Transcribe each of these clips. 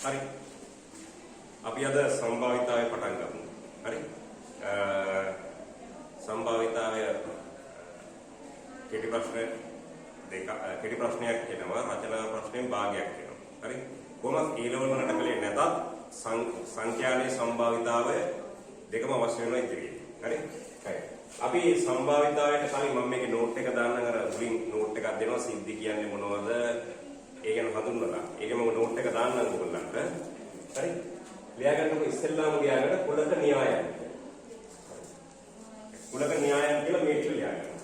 හරි. අපි අද සම්භාවිතාවේ පටන් ගමු. හරි. සම්භාවිතාවය කෙටි ප්‍රශ්නයක් කියනවා, රචනා ප්‍රශ්නෙන් භාගයක් කියනවා. හරි. කොහොමද ඒ ලෙවල් වලට කලේ නැතත් සංඛ්‍යාවේ සම්භාවිතාවය දෙකම අවශ්‍ය වෙනවා ඉදිරියේ. හරි. අපි සම්භාවිතාවයට කලින් මම මේකේ නෝට් එක දාන්නම්. අර මුලින් නෝට් එකක් දෙනවා සිද්ධි කියන්නේ මොනවද? ඒ ගැන හඳුන්වලා. ඒකේ මම නෝට් එක දාන්නම් ඔයගොල්ලන්ට. හරි. ලියා ගන්නකො ඉස්සෙල්ලාම ලියාගෙන කුලක න්‍යායයන්. කුලක න්‍යායයන් කියලා මේක ලියා ගන්න.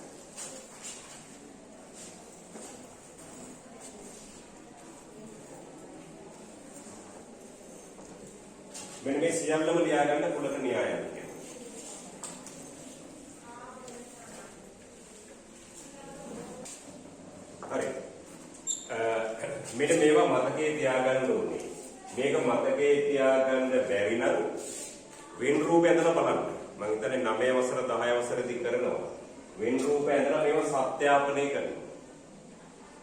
මෙන්න මේ සියල්ලම ලියා ගන්න කුලක න්‍යායයන් කියලා. හරි. මෙන්න මේවා මතකයේ තියාගන්න ඕනේ. මේක මතකයේ තියාගන්න බැරි නම් වෙන් රූප ඇඳලා බලන්න. මම හිතන්නේ 9 වසර 10 වසරදී කරනවා. වෙන් රූප ඇඳලා මේව සත්‍යාපනය කරනවා.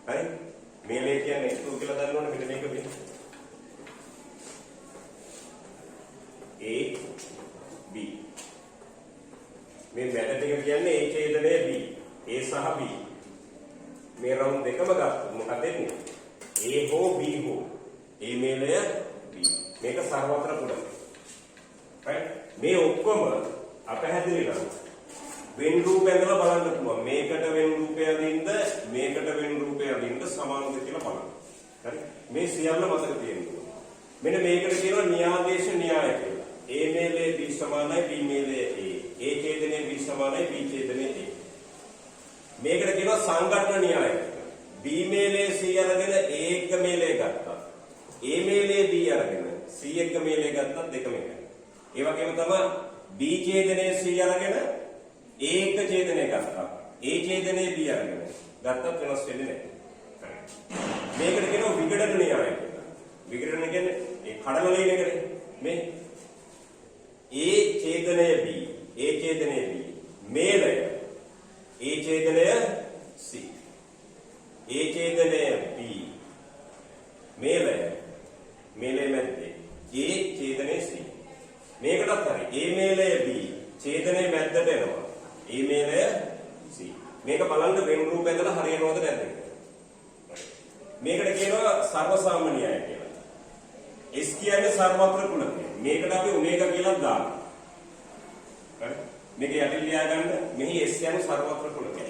හරි? මේ ලේ කියන්නේ X2 කියලා දන්නවනේ මෙන්න මේක වෙන්නේ. A B මේ මැද ටික කියන්නේ A ඡේදනය B. A සහ B. මේ රවුන්ඩ් දෙකම ගත්තොත් මොකද වෙන්නේ? A හෝ B හෝ A මේලය B. මේක සර්වත්‍ර කුලක. right? මේ ඔක්කොම අපහැදිලි නම් වෙන් රූප ඇඳලා බලන්න පුළුවන්. මේකට වෙන් රූපය අදින්න මේකට වෙන් රූපය අදින්න සමානද කියලා බලන්න. හරි? මේ සියල්ල මතක තියෙනවා. මෙන්න මේකට කියනවා න්‍යාදේශ න්‍යාය කියලා. A මේලේ B සමානයි B මේලේ A. A ඡේදනයේ B සමානයි B ඡේදනයේ A. මේකට කියනවා සංඝටන න්‍යාය කියලා. B මේලේ C අරගෙන A එක මේලේ ගත්තා. A මේලේ B අරගෙන C එක මේලේ ගත්තත් දෙකම එකයි. ඒ වගේම තමයි B ඡේදනයේ C අරගෙන A එක ඡේදනය ගත්තා. A ඡේදනයේ B අරගෙන ගත්තත් වෙනස් වෙන්නේ නැහැ. මේකට කියනවා විඝටන න්‍යාය කියලා. විඝටන කියන්නේ ඒ කඩන ලේන එකනේ. මේ A ඡේදනය B, A ඡේදනය B, මේලය A ඡේදනය C. A ඡේදනය B, මේලය මැද්දේ A ඡේදනය C. මේකටත් හරි. A මේලය B, ඡේදනය මැද්දට එනවා. A මේලය C. මේක බලන්න වෙන් රූප ඇදලා හරියනවද නැද්ද කියලා. මේකට කියනවා සර්වසාමාන්‍යය කියලා. S කියන්නේ සර්වත්‍ර කුලකය. මේකට අපි ඔමේගා කියලා දානවා. හරි? මේක යටින් ලියා ගන්න. මෙහි S කියන්නේ සර්වත්‍ර කුලකය.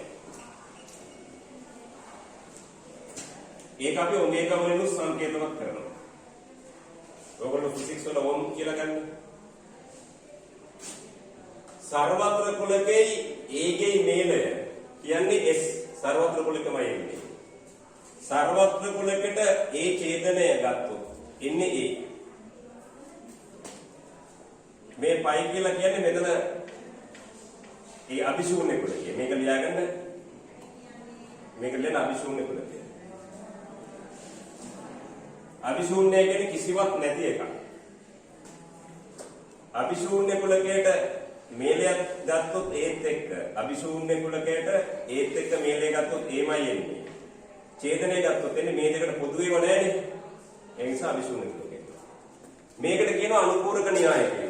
ඒක අපි ඔමේගා වලින් සංකේතවත් කරනවා. ඔයගොල්ලෝ ෆිසික්ස් වල ඕම් කියලා ගන්න. සර්වත්‍ර කුලකේ ඒගේ මේලය කියන්නේ S සර්වත්‍ර කුලකමයි එන්නේ. සර්වත්‍ර කුලකට A ඡේදනය ගත්තොත් ඉන්නේ A. මේ පයි කියලා කියන්නේ මෙතන ඒ අභිශූන්‍ය කුලකය. මේක ලියාගන්න. මේක ලියන අභිශූන්‍ය කුලකය. අභිශූන්‍ය කියන්නේ කිසිවක් නැති එකක්. අභිශූන්‍ය කුලකයට මේලයක් ගත්තොත් ඒත් එක්ක අභිශූන්‍ය කුලකයට ඒත් එක්ක මේලයක් ගත්තොත් එමය එන්නේ. ඡේදනය ගත්තොත් එන්නේ මේ දෙකට පොදුවේව නැහැනේ. ඒ නිසා අභිශූන්‍ය කුලකය. මේකට කියනවා අනුපූරක න්‍යාය කියලා.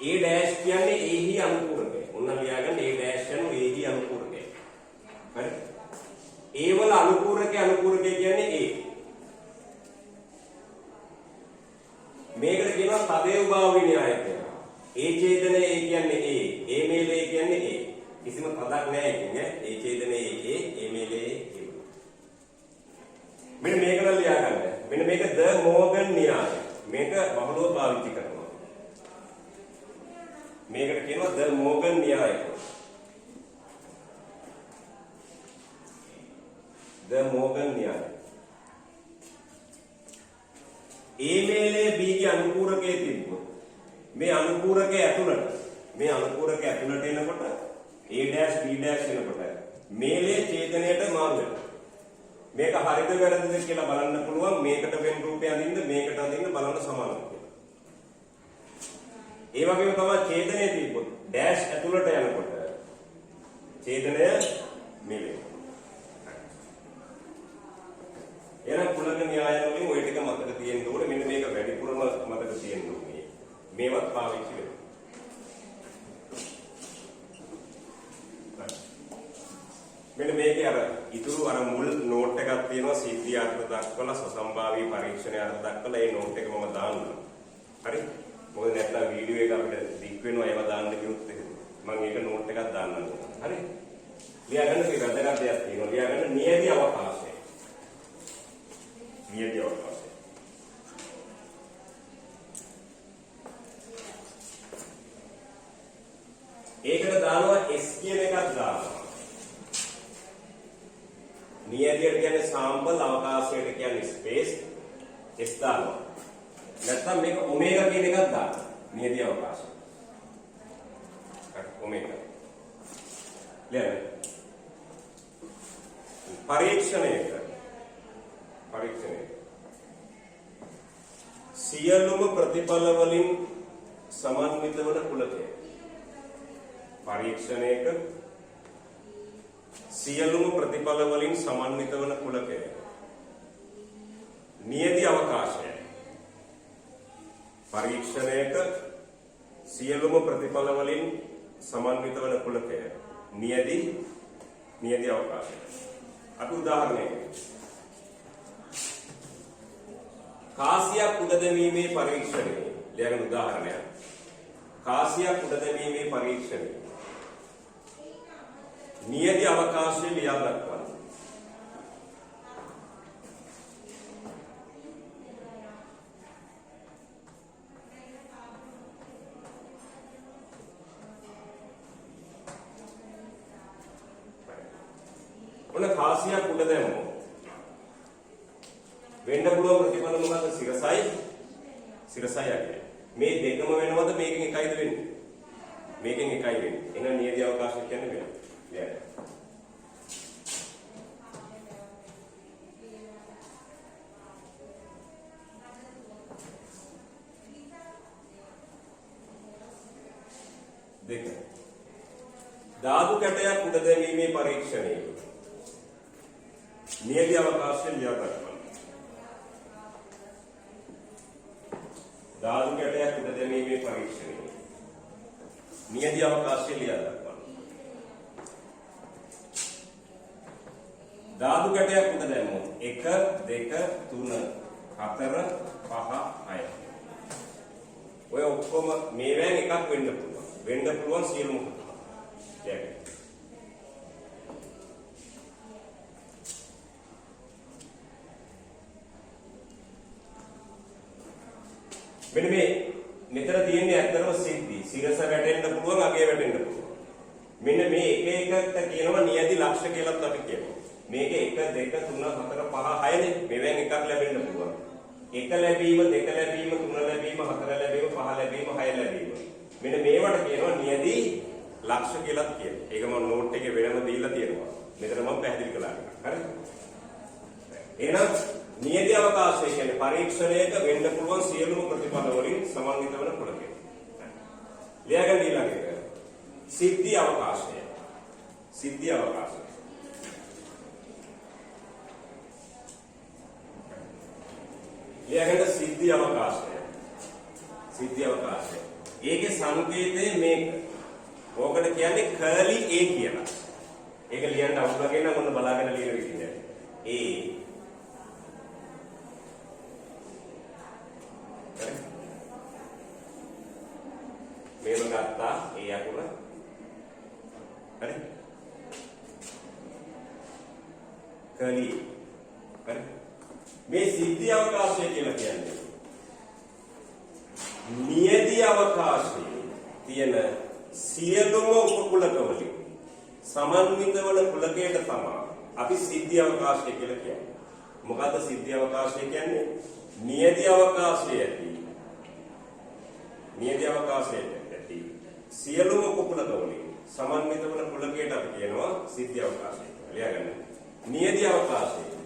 A dash කියන්නේ A හි අනුපූරකය. ඔන්න ලියාගන්න A dash යන A හි අනුපූරකය. හරි? A වල අනුපූරකය කියන්නේ A. මේකට කියනවා තදේවභාවී න්‍යාය කියලා. A ඡේදනය A කියන්නේ A. A මේලේ කියන්නේ A. කිසිම තදක් නැහැ ඉතින් ඈ. A ඡේදනය A, A මේලේ A. මෙන්න මේක නම් ලියා ගන්න. මෙන්න මේක ද මෝගන් න්‍යාය. මේක බහුලව පාවිච්චි කරනවා. මේකට කියනවා ද මෝගන් න්‍යාය කියලා. ද මෝගන් න්‍යාය. A මේලේ B ගේ අනුපූරකයේ තිබ්බොත් මේ අනුපූරකයේ ඇතුළට එනකොට A dash B dash එනකොට මේලේ ඡේදනයට මාරු වෙනවා. මේක හරිද වැරදිද කියලා බලන්න පුළුවන්. මේකට වෙන් රූපය අඳින්න මේකට අඳින්න බලන්න සමානද කියලා. ඒ වගේම තමයි ඡේදනයේ තිබ්බොත් dash ඇතුළට යනකොට ඡේදනය මේලේ. එහෙනම් කුලක න්‍යාය වලින් ওই ටික මතක තියෙන්න ඕනේ. මෙන්න මේක වැඩි පිළිබඳව තියෙන්නේ මේවත් පාවිච්චි වෙනවා. මෙන්න මේකේ අර ඉතුරු අර මුල් නෝට් එකක් තියෙනවා සිද්ධි අර්ථ දක්වලා සසම්භාවී පරීක්ෂණයේ අර්ථ දක්වලා ඒ නෝට් එක මම දාන්නම්. හරි? මොකද නැත්නම් වීඩියෝ එක අපිට දික් වෙනවා ඒව දාන්න කිව්වොත් මම ඒක නෝට් එකක් දාන්නම්. හරි? ලියාගන්න මේ වැදගත් දෙයක් තියෙනවා. ලියාගන්න නියති අවකාශය. නියති අවකාශය. ඒකට දානවා S කියන එකක් දානවා. නියතියට කියන්නේ සාම්පල් අවකාශයට කියන්නේ ස්පේස් S දානවා. නැත්නම් මේක ඔමේගා කියන එකක් දානවා. නියති අවකාශය. හරි ඔමේගා. ලියන්න. පරීක්ෂණයක සියලුම ප්‍රතිඵල වලින් සමන්විත වන කුලකය. පරීක්ෂණයක සියලුම ප්‍රතිඵල වලින් සමන්විත වන කුලකය. නියති අවකාශය. පරීක්ෂණයක සියලුම ප්‍රතිඵල වලින් සමන්විත වන කුලකය. නියති අවකාශය. අපි උදාහරණයක් කාසියක් උඩ දැමීමේ පරීක්ෂණය. ලියගෙන උදාහරණයක්. කාසියක් උඩ දැමීමේ පරීක්ෂණය. නියති අවකාශය ලියා දක්වන්න. ඔන්න කාසියක් උඩ දැම්මොත් වෙන්න පුළුවන් ප්‍රතිඵල මොකක්ද? සිරසයි යන්නේ. මේ දෙකම වෙනවද මේකෙන් එකයිද වෙන්නේ? මේකෙන් එකයි වෙන්නේ. එහෙනම් නියති අවකාශය කියන්නේ වෙනවා. ලියන්න. දෙක. ධාතු කැටයක් උඩ දැමීමේ පරීක්ෂණය. නියති අවකාශය ලියා ගන්න. ධාතු කැටයක් උඩ දැමීමේ පරීක්ෂණය. නියති අවකාශය ලියා ගන්න. ධාතු කැටයක් උඩ දැම්මොත් 1 2 3 4 5 6. ඔය ඔක්කොම මේවෙන් එකක් වෙන්න පුළුවන්. වෙන්න පුළුවන් සියලුම කොට. මෙන්න මේ මෙතන තියෙන්නේ ඇත්තටම සිද්ධි. සිරස වැටෙන්න පුළුවන්, අගේ වැටෙන්න පුළුවන්. මෙන්න මේ එක එකට කියනවා නියති ලක්ෂ කියලාත් අපි කියනවා. මේක 1 2 3 4 5 6නේ. මෙවෙන් එකක් ලැබෙන්න පුළුවන්. 1 ලැබීම, 2 ලැබීම, 3 ලැබීම, 4 ලැබීම, 5 ලැබීම, 6 ලැබීම. මෙන්න මේවට කියනවා නියති ලක්ෂ කියලාත් කියනවා. ඒක මම නෝට් එකේ වෙනම දීලා තියෙනවා. මෙතන මම පැහැදිලි කළා. හරිද? එහෙනම් නියති අවකාශය කියන්නේ පරීක්ෂණයක වෙන්න පුළුවන් සියලුම ප්‍රතිඵල වලින් සමන්විත වන කුලකය. ලියාගන්න ඊළඟට සිද්ධි අවකාශය. සිද්ධි අවකාශය. ලියාගන්න සිද්ධි අවකාශය. සිද්ධි අවකාශය. ඒකේ සංකේතය මේක. ඕකට කියන්නේ කර්ලි A කියලා. ඒක ලියන්න අවුලගෙන නම් ඔන්න බලාගෙන ලියන විදිහට. A මේව ගත්තා ඒ අකුර. හරි? කලි. හරි? මේ සිද්ධි අවකාශය කියලා කියන්නේ නියති අවකාශයේ තියෙන සියලුම උපකුලක වලින් සමන්විත වන කුලකයට තමයි අපි සිද්ධි අවකාශය කියලා කියන්නේ. මොකද්ද සිද්ධි අවකාශය කියන්නේ? නියති අවකාශයේ ඇති. නියති අවකාශයේ ඇති සියලුම උපකුලක වලින් සමන්විත වන කුලකයට අපි කියනවා සිද්ධි අවකාශය කියලා. ලියාගන්න. නියති අවකාශය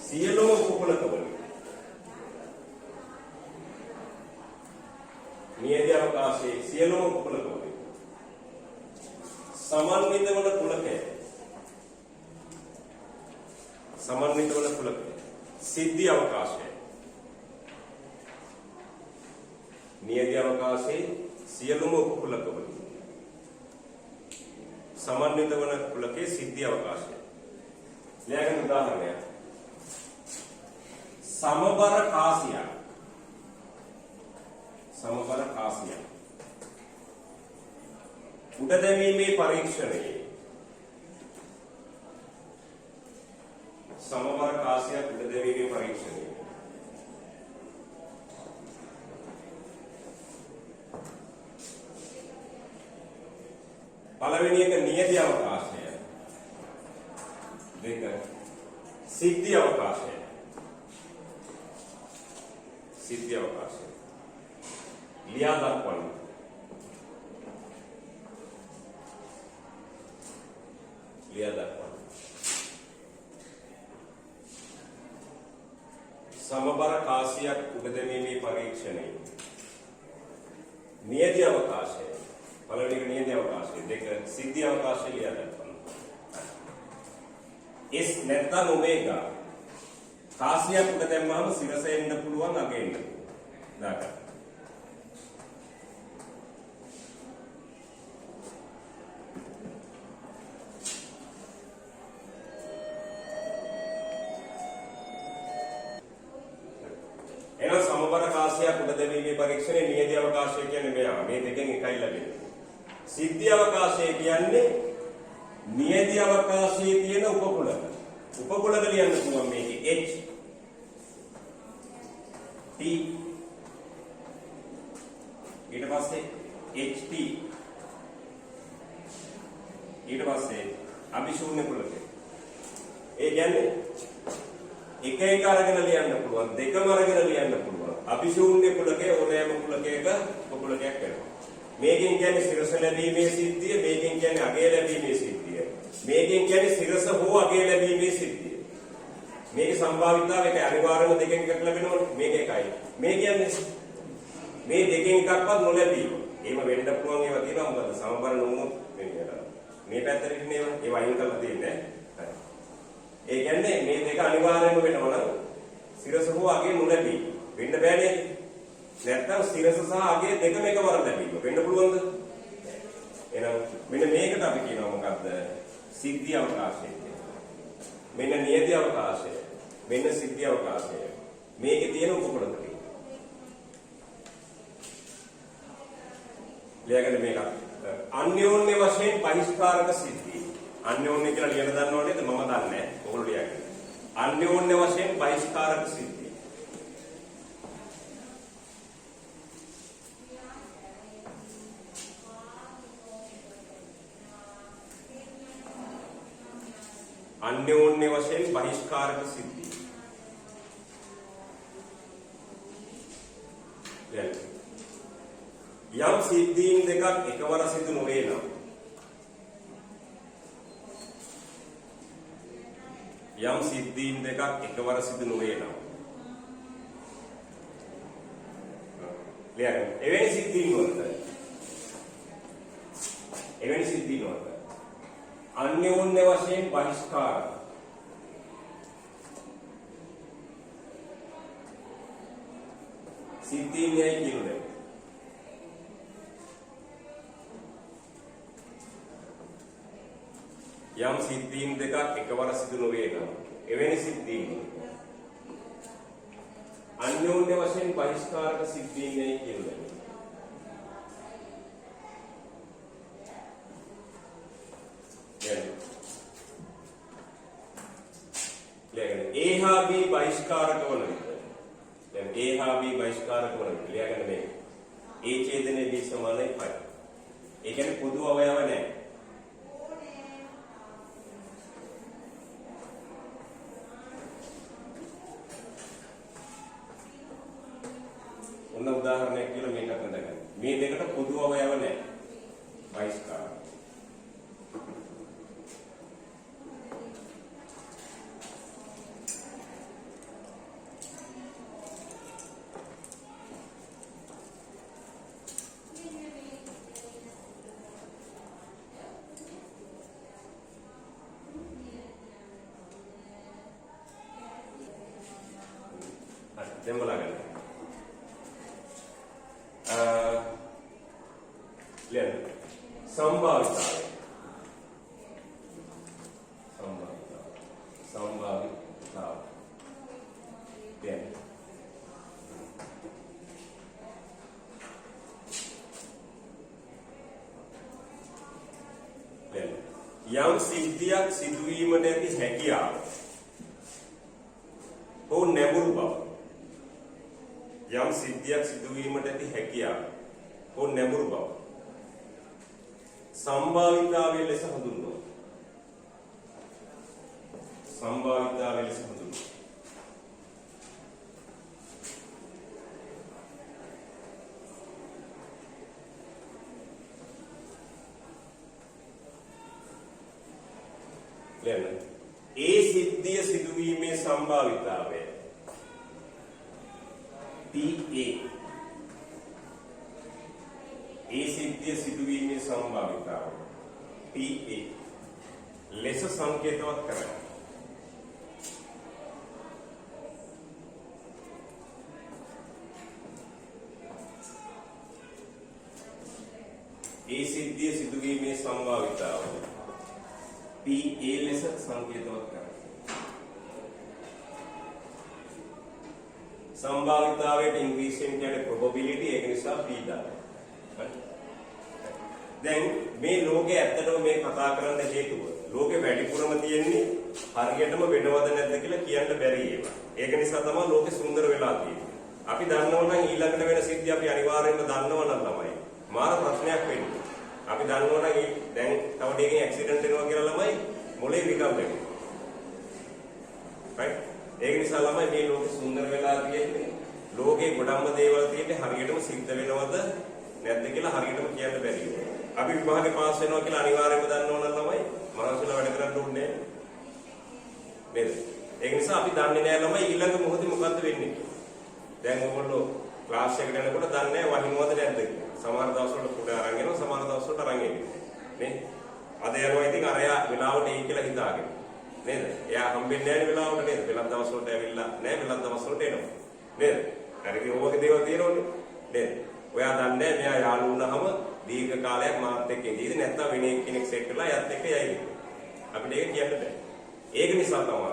සියලුම උපකුලක වලින් නියති අවකාශයේ සියලුම උපකුලක වලින් සමන්විත වන කුලකය समन्वित වන කුලක සිද්ධි අවකාශය නියදී අවකාශයේ සියලුම උපකුලකවල समन्वित වන කුලකයේ සිද්ධි අවකාශය ලියාගන්න උදාහරණයක් समबर කාසියක් උඩ දැමීමේ පරීක්ෂණයේ समबर කාසියක් උඩ දැමීමේ පරීක්ෂණයේ පළවෙනි එක නියති අවකාශය දෙක සිද්ධි අවකාශය ලියා දක්වන්න समबर කාසියක් උඩ දැමීමේ පරීක්ෂණයේ නියති අවකාශය පළවෙනි එක නියති අවකාශය දෙක සිද්ධි අවකාශය ලියා දක්වන්න S නැත්නම් ඔමේගා කාසියක් උඩ දැම්මම සිරස එන්න පුළුවන් අග එන්න දාගන්න එනවා සමබර කාසියක් උඩ දැමීමේ පරීක්ෂණයේ නියති අවකාශය කියන්නේ මෙයා මේ දෙකෙන් එකයි ලැබෙන්නේ සිද්ධි අවකාශය කියන්නේ නියති අවකාශයේ තියෙන උපකුලක ලියන්න පුළුවන් මේකේ H T ඊට පස්සේ HT ඊට පස්සේ අභිශූන්‍ය කුලකය ඒ කියන්නේ එක එක අරගෙන ලියන්න පුළුවන් දෙකම අරගෙන ලියන්න පුළුවන් අභිශූන්‍ය කුලකයේ ඕනෑම කුලකයක උපකුලකයක් වෙනවා මේකෙන් කියන්නේ සිරස ලැබීමේ සිද්ධිය මේකෙන් කියන්නේ අගය ලැබීමේ සිද්ධිය මේකෙන් කියන්නේ සිරස හෝ අගය ලැබීමේ සිද්ධිය මේකේ සම්භාවිතාව එක අනිවාර්යම දෙකෙන් එකක් ලැබෙනවනේ මේක එකයි මේ කියන්නේ මේ දෙකෙන් එකක්වත් නොලැබීම එහෙම වෙන්න පුළුවන් ඒවා තියෙනවා මොකද සමබර නොවුනොත් මේ පැත්තට ඉන්නේ ඒවා අයින් කරලා තියෙන්නේ ඒ කියන්නේ මේ දෙක අනිවාර්යයෙන්ම වෙනවා නම් සිරස හෝ අගය නොලැබී වෙන්න බෑනේ නැත්නම් සිරස සහ අගය දෙකම එකවර ලැබීම වෙන්න පුළුවන්ද එහෙනම් මෙන්න මේකට අපි කියනවා මොකද්ද සිද්ධි අවකාශය මෙන්න නියති අවකාශය මෙන්න සිද්ධි අවකාශය මේකේ තියෙන උපකුලක ටික ලියගන්න මේක අන්‍යෝන්‍ය වශයෙන් බහිස්කාරක සිද්ධි අන්‍යෝන්‍ය කියලා ලියන්න දන්නව නේද මම දන්නේ නැහැ ඔයගොල්ලෝ ලියගන්න අන්‍යෝන්‍ය වශයෙන් බහිස්කාරක සිද්ධි अन्योन्य वशेन बहिष्कारक सिद्धि यम सिद्धीन දෙකක් එකවර සිදු නොවේ නම් යම් සිද්ධීන් දෙකක් එකවර සිදු නොවේ නම් ලියන්න එවැනි සිද්ධීන් වලට अन्योन्य वशेन बहिष्कार सिद्धि न्याय किरुले යම් සිද්ධීන් දෙකක් එකවර සිදු නොවේ නම් එවැනි සිද්ධීන් අන්‍යෝන්‍ය වශයෙන් බහිස්කාරක සිද්ධීන් න්යාය කිරුවේ A හා B බහිස්කාරක වන විට දැන් A හා B බහිස්කාරක වන විට ලියාගන්න මේ A ඡේදනයේ B සමානයි 5. ඒ කියන්නේ පොදු අවයව නැහැ. ඔන්න උදාහරණයක් කියලා මේකට හඳගන්න. මේ දෙකට පොදු අවයව නැහැ. බහිස්කාරක දැන් බලන්න. ලියන්න. සම්භාවිතාවය. සම්භාවිතාව. ලියන්න. යම් සිද්ධියක් සිදුවීමට ඇති හැකියාව හෝ නැඹුරු බව යම් සිද්ධියක් සිදුවීමට ඇති හැකියාව හෝ නැඹුරු බව සම්භාවිතාවය ලෙස හඳුන්වනවා. සම්භාවිතාවය ලෙස හඳුන්වනවා. ඒ සිද්ධිය සිදුවීමේ සම්භාවිතාවය PA. ඒ සිද්ධිය සිදුවීමේ සම්භාවිතාවය PA ලෙස සංකේතවත් කරනවා. ඒ සිද්ධිය සිදුවීමේ සම්භාවිතාවය PA ලෙස සංකේතවත් කරනවා. සම්භාවිතාවයට ඉංග්‍රීසියෙන් කියන්නේ probability. ඒක නිසා P දානවා. දැන් මේ ලෝකේ ඇත්තටම මේ කතා කරන්න හේතුව ලෝකේ වැඩිපුරම තියෙන්නේ හරියටම වෙනවද නැද්ද කියලා කියන්න බැරි ඒවා. ඒක නිසා තමයි ලෝකේ සුන්දර වෙලා තියෙන්නේ. අපි දන්නවා නම් ඊළඟට වෙන සිද්ධි අපි අනිවාර්යයෙන්ම දන්නවා නම් ළමයි. මාර ප්‍රශ්නයක් වෙන්නේ. අපි දන්නවා නම් දැන් තව ඩේකින් ඇක්සිඩන්ට් වෙනවා කියලා ළමයි මොලේ විකම් වෙනවා. right? ඒක නිසා ළමයි මේ ලෝකෙ සුන්දර වෙලා තියෙන්නේ. ලෝකේ ගොඩක්ම දේවල් තියෙන්නේ හරියටම සිද්ධ වෙනවද නැද්ද කියලා හරියටම කියන්න බැරි වෙනවා. අපි විභාගේ පාස් වෙනවා කියලා අනිවාර්යයෙන්ම දන්නව නම් ළමයි මනසල වැඩ කරන්න ඕනේ නේද? ඒක නිසා අපි දන්නේ නැහැ ළමයි ඊළඟ මොහොතේ මොකද්ද වෙන්නේ කියලා. දැන් ඔයගොල්ලෝ ක්ලාස් එකට යනකොට දන්නේ නැහැ වහිනවද නැද්ද කියලා. සමහර දවස්වල පුඩ අරන් එනවා සමහර දවස්වලට අරන් එන්නේ නේ. අද යනවා ඉතින් අරයා වෙලාවට එයි කියලා හිතාගෙන නේද? එයා හම්බෙන්නේ නැහැ වෙලාවට නේද? වෙලක් දවස්වලට ඇවිල්ලා නැහැ වෙලක් දවස්වලට එනවා නේද? හරි ඔයගේ දේවල් තියෙනවනේ නේද? ඔයා දන්නේ මෙයා යාළු වුණාම දීර්ඝ කාලයක් මාත් එක්ක ඉඳීද නැත්නම් වෙන කෙනෙක් සෙට් කරලා යත් එක්ක යයිද? අපිට ඒක කියන්න බෑ. ඒක නිසා තමයි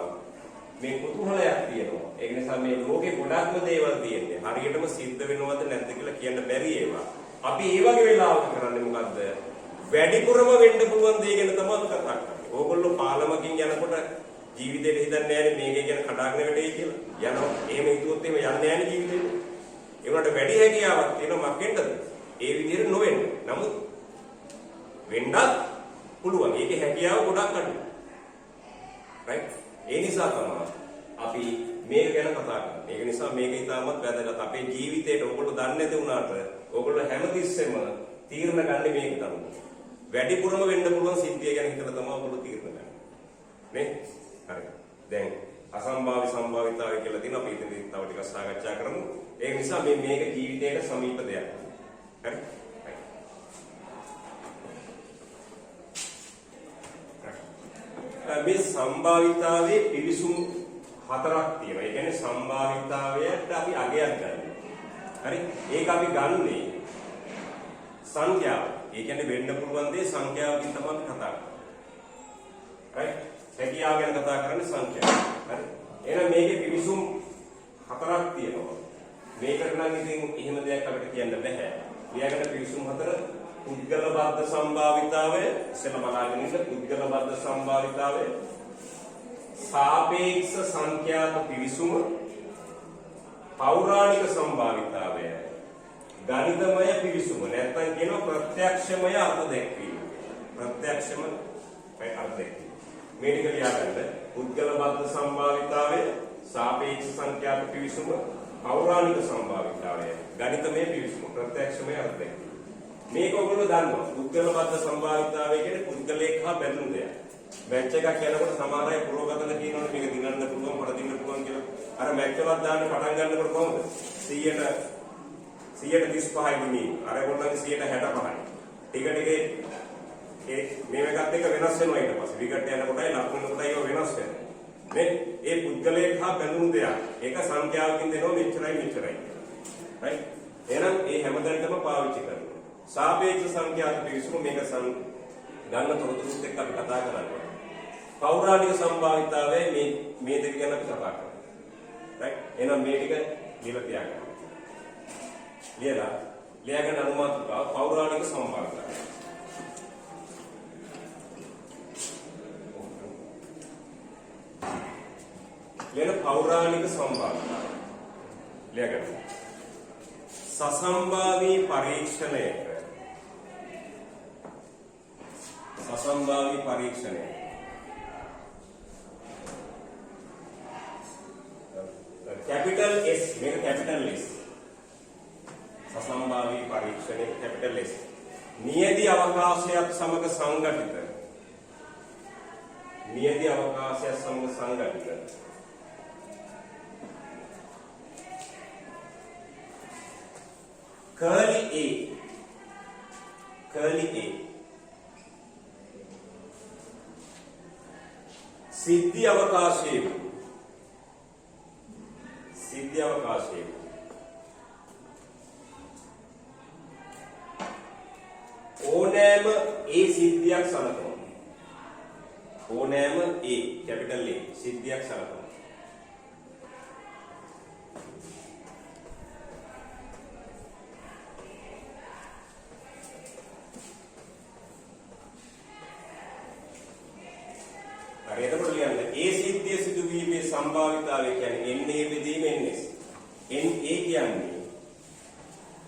මේ කුතුහලයක් තියෙනවා. ඒක නිසා මේ ලෝකේ ගොඩක්ම දේවල් තියෙන්නේ. හරියටම සිද්ධ වෙනවද නැද්ද කියලා කියන්න බැරි ඒවා. අපි ඒ වගේ වෙලාවක කරන්නේ මොකද්ද? වැඩිපුරම වෙන්න පුළුවන් දේ ගැන තමයි කතා කරන්නේ. ඕගොල්ලෝ පාලමකින් යනකොට ජීවිතේට හිතන්නේ නැහැ මේකේ ගැන කඩාගෙන වැඩේ කියලා. යනවා. එහෙම හිතුවොත් එහෙම යන්නේ නැහැ ජීවිතේට. ඒ වුණාට වැඩි හැකියාවක් තියෙනවා මක්කෙන්ද? ඒ විදිහට නොවෙන්න. නමුත් වෙන්නත් පුළුවන්. ඒකේ හැකියාව ගොඩක් අඩුයි. right? ඒ නිසා තමයි අපි මේක ගැන කතා කරන්නේ. ඒක නිසා මේක ඉතාමත් වැදගත්. අපේ ජීවිතේට ඕගොල්ලෝ දන්නේ නැති වුණාට ඕගොල්ලෝ හැමතිස්සෙම තීරණ ගන්න මේක තමයි. වැඩිපුරම වෙන්න පුළුවන් සිද්ධිය ගැන හිතලා තමයි ඔයගොල්ලෝ තීරණ ගන්න. නේ? හරි. දැන් අසම්භාව්‍ය සම්භාවිතාවය කියලා තියෙනවා. අපි ඉතින් තව ටිකක් සාකච්ඡා කරමු. ඒ නිසා මේක ජීවිතයට සමීප දෙයක්. හරි? මේ සම්භාවිතාවයේ පිවිසුම් හතරක් තියෙනවා. ඒ කියන්නේ සම්භාවිතාවයට අපි අගයක් ගන්නවා. හරි? ඒක අපි ගන්නේ සංඛ්‍යාව. ඒ කියන්නේ වෙන්න පුළුවන් දේ සංඛ්‍යාවකින් තමයි අපි කතා කරන්නේ. right? හැකියාව ගැන කතා කරන්නේ සංඛ්‍යාව. හරි? එහෙනම් මේකේ පිවිසුම් හතරක් තියෙනවා. මේකට නම් ඉතින් එහෙම දෙයක් අපිට කියන්න බෑ. ඊයකට පිවිසුම් හතර පුද්ගල බද්ධ සම්භාවිතාවය ඉස්සෙල්ලා බලාගෙන ඉන්න පුද්ගල බද්ධ සම්භාවිතාවය සාපේක්ෂ සංඛ්‍යාත පිවිසුම පෞරාණික සම්භාවිතාවය ගණිතමය පිවිසුම නැත්නම් කියනවා ප්‍රත්‍යක්ෂමය අර්ථ දැක්වීම ප්‍රත්‍යක්ෂම අර්ථ දැක්වීම මේ ටික ලියාගන්න පුද්ගල බද්ධ සම්භාවිතාවය සාපේක්ෂ සංඛ්‍යාත පිවිසුම පෞරාණික සම්භාවිතාවය ගණිතමය පිවිසුම ප්‍රත්‍යක්ෂමය අර්ථ දැක්වීම මේක ඔයගොල්ලෝ දන්නවා. පුද්ගල බද්ධ සම්භාවිතාවය කියන්නේ පුද්ගලයෙක් හා බැඳුණු දෙයක්. මැච් එකක් යනකොට සමහර අය පුරවගතන කියනවනේ මේක දිනන්න පුළුවන්, පොඩ දිනන්න පුළුවන් කියලා. අර මැච් එකක් දාන්න පටන් ගන්නකොට කොහොමද? 135යි දිනේ. අර ඒගොල්ලන්ගේ 165යි. ටික ටික ඒ මේකත් එක වෙනස් වෙනවා ඊට පස්සේ. විකට් යනකොටයි ලක් වෙනකොටයි ඒක වෙනස් වෙනවා. නේ? ඒ පුද්ගලයෙක් හා බැඳුණු දෙයක්. ඒක සංඛ්‍යාවකින් දෙනවා මෙච්චරයි. right? එහෙනම් ඒ හැමදැනටම පාවිච්චි කරනවා. සාපේක්ෂ සංඛ්‍යාත පිවිසුම මේක ගන්න තොරතුරුත් එක්ක අපි කතා කරන්නේ. පෞරාණික සම්භාවිතාවයේ මේ දෙක ගැන අපි කතා කරනවා. right? එහෙනම් මේ ටික ලියලා තියාගන්න. ලියාගන්න අනුමානිකාව පෞරාණික සම්භාවිතාවය. ලියන පෞරාණික සම්භාවිතාවය. ලියාගන්න. සසම්භාවී පරීක්ෂණයක capital S මේක capital S සසම්භාවී පරීක්ෂණයක capital S නියති අවකාශයත් සමග සංගঠিත curly A සිද්ධි අවකාශයේ ඕනෑම A සිද්ධියක් සලකනවා. ඕනෑම A capital A සිද්ධියක් සලකනවා. එතකොට ලියන්න ඒ සිද්ධිය සිදුවීමේ සම්භාවිතාවය කියන්නේ NA බෙදීම NS. NA කියන්නේ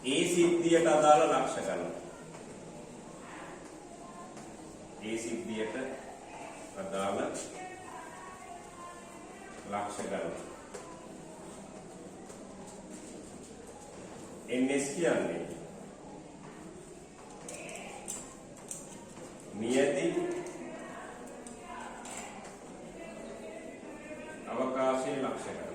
ඒ සිද්ධියට අදාළ ලක්ෂ ගණන. ඒ සිද්ධියට අදාළ ලක්ෂ ගණන. NS කියන්නේ නියති අවකාශයේ ලක්ෂ ගණන.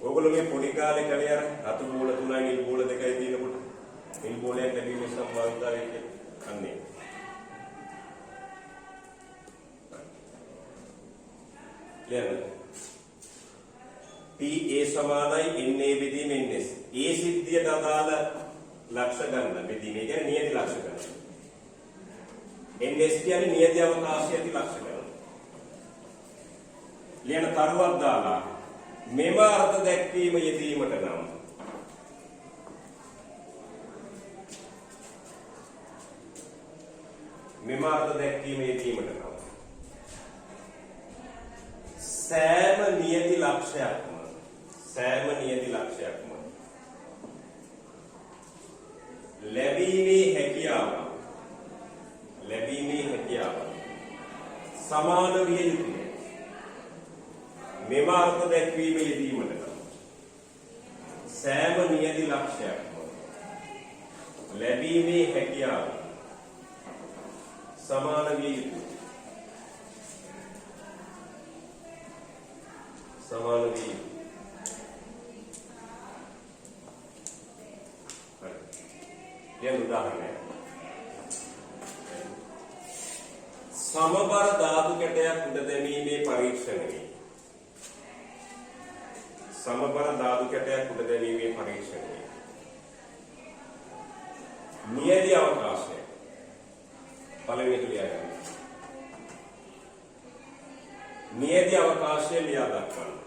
ඔයගොල්ලෝ මේ පොඩි කාලේ කලේ අර රතු බෝල 3යි නිල් බෝල 2යි තියෙනකොට නිල් බෝලයක් ලැබීමේ සම්භාවිතාවය කියන්නේ ලියන්න. PA සමානයි NA බෙදීම NS. ඒ සිද්ධියට අදාළ ලක්ෂ ගණන බෙදීම. ඒ කියන්නේ නියති ලක්ෂ ගණන. NS කියන්නේ නියති අවකාශයේ ඇති ලක්ෂ ගණන. ලියන තරුවක් දාලා මෙම අර්ථ දැක්වීම යෙදීමට නම් සෑම නියති ලක්ෂයක්ම ලැබීමේ හැකියාව සමාන විය යුතුය. මෙම අර්ථ දැක්වීම යෙදීමට නම් සෑම නියති ලක්ෂයක්ම ලැබීමේ හැකියාව සමාන විය යුතුය. උදාහරණයක් සමබර ධාතු කැටයක් උඩ දැමීමේ පරීක්ෂණයේ නියති අවකාශය පළවෙනි ලියා ගන්න. නියති අවකාශය ලියා දක්වන්න.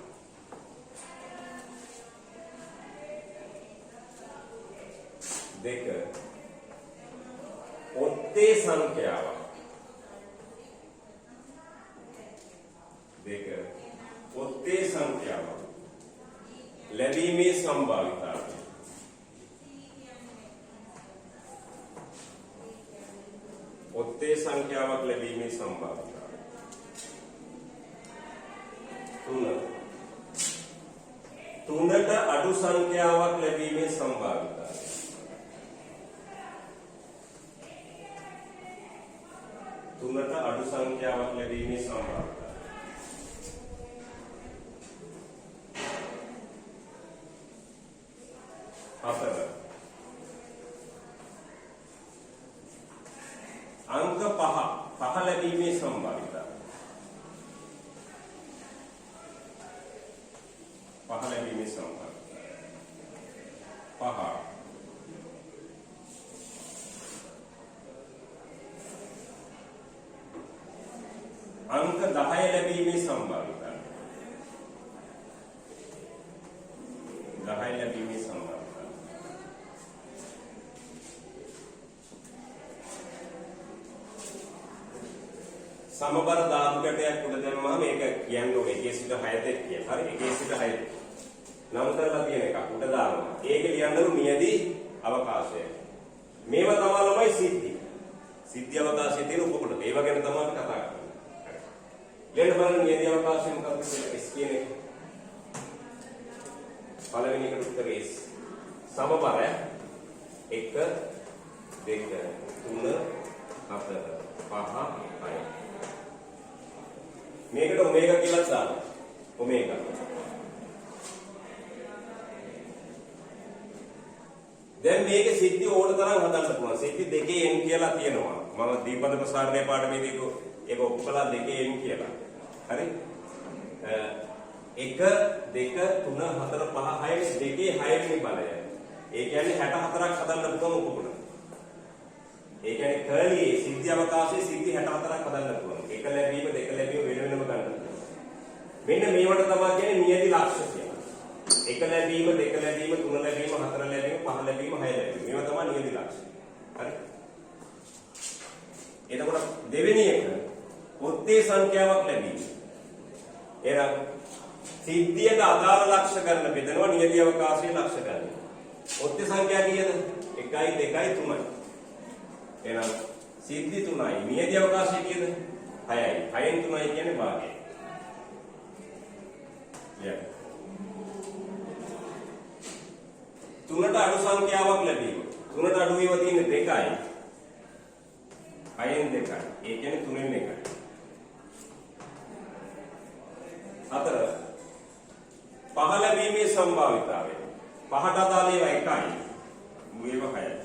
දෙක ඔත්තේ සංඛ්‍යාව ලැබීමේ සම්භාවිතාවය. ඔත්තේ සංඛ්‍යාවක් ලැබීමේ සම්භාවිතාවය. තුනට අඩු සංඛ්‍යාවක් ලැබීමේ සම්භාවිතාවය. තුනට අඩු සංඛ්‍යාවක් ලැබීමේ සම්භාවිතාවය. 4 अंक 5 ලැබීමේ සම්භාවිතාවය 5 ලැබීමේ සම්භාවිතාවය 5 अंक 10 ලැබීමේ සම්භාවිතාවය 10 ලැබීමේ සම්භාවිතාවය සමබර ධාතු කැටයක් උඩ දැම්මම මේක කියන්න ඕනේ 1 සිට 6 තෙක් කියලා. හරි 1 සිට 6. නම් කරලා තියෙන එකක් උඩ දානවා. ඒක ලියන්නලු නියදී අවකාශය. මේව තමයි ළමයි සිද්ධි. සිද්ධි අවකාශයේ තියෙන උපකොළ. ඒව ගැන තමයි අපි කතා කරන්නේ. ලියන්න බලන්න නියදී අවකාශය මොකක්ද කියලා S කියන එක. පළවෙනි එකට උත්තරේ S. සමබර 1 2 3 4 5 6 මේකට ඔමේගා කියලා දානවා. ඔමේගා. දැන් මේකේ සිද්ධි ඕන තරම් හදන්න පුළුවන්. සිද්ධි දෙකේ n කියලා තියෙනවා. මම දීපද ප්‍රසාරණය පාඩමේදී ඒක ඔක්කොලා දෙකේ n කියලා. හරි? 1 2 3 4 5 6 දෙකේ 6 වෙනි බලය. ඒ කියන්නේ 64ක් හදන්න පුළුවන් උපකුණ. ඒ කියන්නේ කර්ලී සිද්ධි අවකාශයේ සිද්ධි 64ක් හදන්න පුළුවන්. එක ලැබීම දෙක ලැබීම වෙන වෙනම ගන්න. මෙන්න මේවට තමයි කියන්නේ නියති ලක්ෂ්‍ය කියලා. එක ලැබීම දෙක ලැබීම තුන ලැබීම හතර ලැබීම පහ ලැබීම හය ලැබීම. මේවා තමයි නියති ලක්ෂ්‍ය. හරි? එතකොට දෙවෙනි එක ඔත්තේ සංඛ්‍යාවක් ලැබීම. එහෙනම් සිද්ධියට අදාළ ලක්ෂ්‍ය ගන්න බෙදනවා නියති අවකාශයේ ලක්ෂ්‍ය ගන්න. ඔත්තේ සංඛ්‍යා කීයද? 1 2 3යි. එහෙනම් සිද්ධි 3යි. නියති අවකාශය කීයද? 6යි. 6න් 3යි කියන්නේ භාගය. ලියන්න. 3ට අඩු සංඛ්‍යාවක් ලැබීම. 3ට අඩු වේවා තියෙන්නේ 2යි. 6න් 2යි. ඒ කියන්නේ 3න් 1යි. 4 5 ලැබීමේ සම්භාවිතාවය. 5ට අදාළ ඒවා 1යි. මේවා 6යි.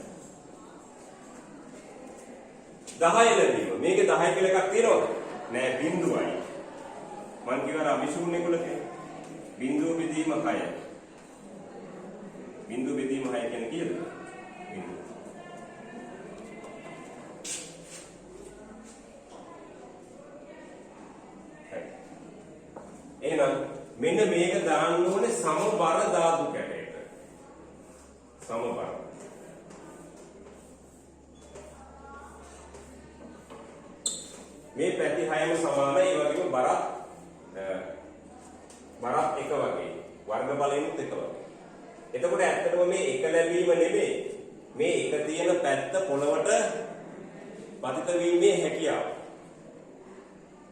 10 ලැබීම. මේකේ 10 කියලා එකක් තියෙනවද? නෑ බිඳුවයි. මං කියවලා විශූන්‍ය කුල කියලා. බිඳුව බෙදීම 6යි. බිඳුව බෙදීම 6 කියන්නේ කීයද? බිඳුව. එහෙනම් මෙන්න මේක දාන්න ඕනේ සමබර ධාතු කැටයකට. සමබර. මේ පැති 6ම සමානයි. ඒ වගේම බරත් එක වගේ. වර්ග බලයෙන්ත් එක වගේ. එතකොට ඇත්තටම මේ එක ලැබීම නෙමෙයි. මේ එක තියෙන පැත්ත පොළවට පතිත වීමේ හැකියාව.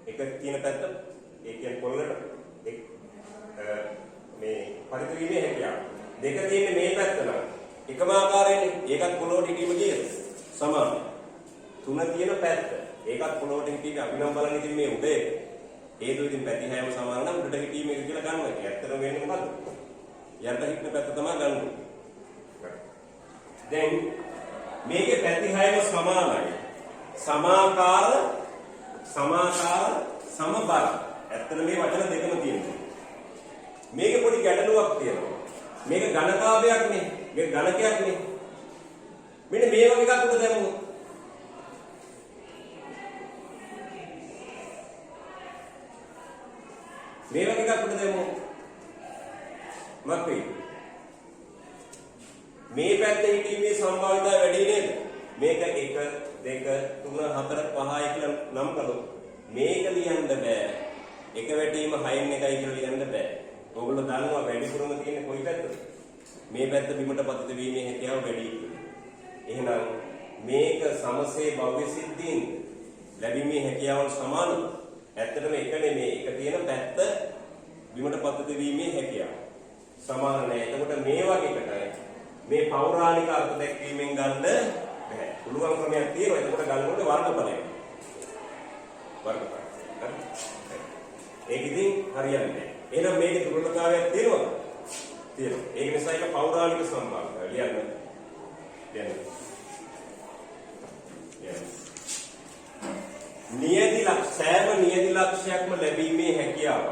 එක තියෙන පැත්ත ඒ කියන්නේ පොළවට මේ පතිත වීමේ හැකියාව. දෙක තියෙන්නේ මේ පැත්ත නම් එකම ආකාරයනේ. ඒකත් පොළවට හිටීම කියද? සමානයි. තුන තියෙන පැත්ත ඒකත් පොළොවට හිටීම අපි නම් බලන්නේ ඉතින් මේ උඩ එක. හේතුව ඉතින් පැති හැම සමාන නම් උඩට හිටීම එක කියලා ගන්නවා. ඒක ඇත්තටම වෙන්නේ මොකද්ද? යට හිටින පැත්ත තමයි ගන්න. දැන් මේකේ පැති හැම සමානයි. සමාකාර සමබර. ඇත්තට මේ වචන දෙකම තියෙනවා. මේකේ පොඩි ගැටලුවක් තියෙනවා. මේක ඝනකාවයක් නේ. මේක ඝනකයක් නේ. මෙන්න මේ වගේ එකක් උඩ දැම්මොත් මේ වගේ එකක් උඩ දැම්මොත් මොකක්ද මේ පැත්තේ හිටීමේ සම්භාවිතාවය වැඩි නේද? මේක 1 2 3 4 5යි කියලා නම් කළොත් මේක ලියන්න බෑ. එක වැටීම 6න් 1යි කියලා ලියන්න බෑ. ඕගොල්ලෝ දන්නවා වැඩිපුරම තියෙන්නේ කොයි පැත්තද? මේ පැත්ත බිමට පතිත වීමේ හැකියාව වැඩි. එහෙනම් මේක සමසේ භව්‍ය සිද්ධීන් ලැබීමේ හැකියාවල් සමානයි. ඇත්තටම එක නෙමෙයි. එක තියෙන පැත්ත බිමට පතිත වීමේ හැකියාව සමාන නැහැ. එතකොට මේ වගේ එකට මේ පෞරාණික අර්ථ දැක්වීමෙන් ගන්න බෑ. පුළුවන් ක්‍රමයක් තියෙනවා. එතකොට ගන්නකොට වර්ගඵලය. වර්ගඵලය. හරි. ඒක ඉතින් හරියන්නේ නැහැ. එහෙනම් මේකේ දුර්වලතාවයක් තියෙනවද? තියෙනවා. ඒක නිසා ඒක පෞරාණික සම්භාවිතය. ලියන්න. නියති සෑම නියති ලක්ෂයක්ම ලැබීමේ හැකියාව.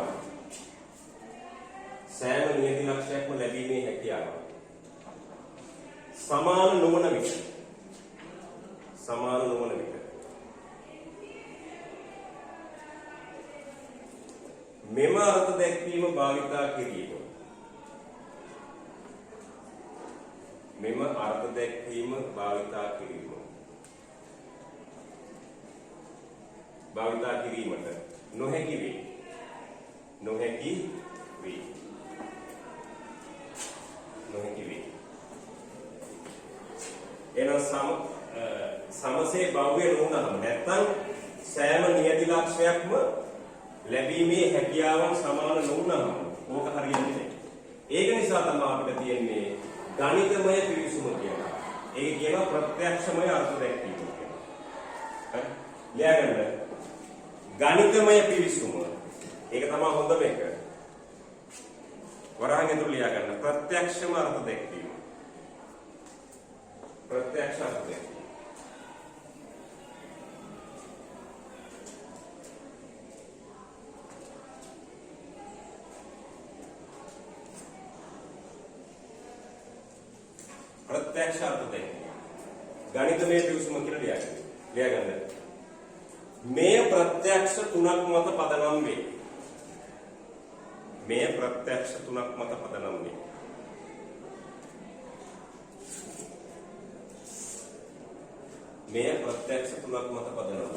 සෑම නියති ලක්ෂයක්ම ලැබීමේ හැකියාව. සමාන නොවන විට. සමාන නොවන විට. මෙම අර්ථ දැක්වීම භාවිතා කිරීම. මෙම අර්ථ දැක්වීම භාවිතා කිරීම. භාවිතා කිරීමට නොහැකි වේ. නොහැකි වේ. නොහැකි වේ. එන සමසේ භව්‍ය නොවුනහම නැත්නම් සෑම නියති ලක්ෂයක්ම ලැබීමේ හැකියාවන් සමාන නොවුනහම ඕක හරියන්නේ නැහැ. ඒක නිසා තමයි අපිට තියෙන්නේ ගණිතමය පිවිසුම කියලා. ඒක කියනවා ප්‍රත්‍යක්ෂමය අර්ථ දැක්වීම කියලා. හරි? ලියාගන්න. ගණිතමය පිවිසුම. ඒක තමයි හොඳම එක. වරහන් ඇතුළේ ලියාගන්න. ප්‍රත්‍යක්ෂම අර්ථ දැක්වීම. प्रत्यक्ष अर्थ देखिए प्रत्यक्ष अर्थ देखिए गणित में दिवस में कितना लिया गया मैं प्रत्यक्ष तुनक मत पदनम वे मैं प्रत्यक्ष तुनक मत पदनम वे मैं प्रत्यक्ष तुनक मत पदनम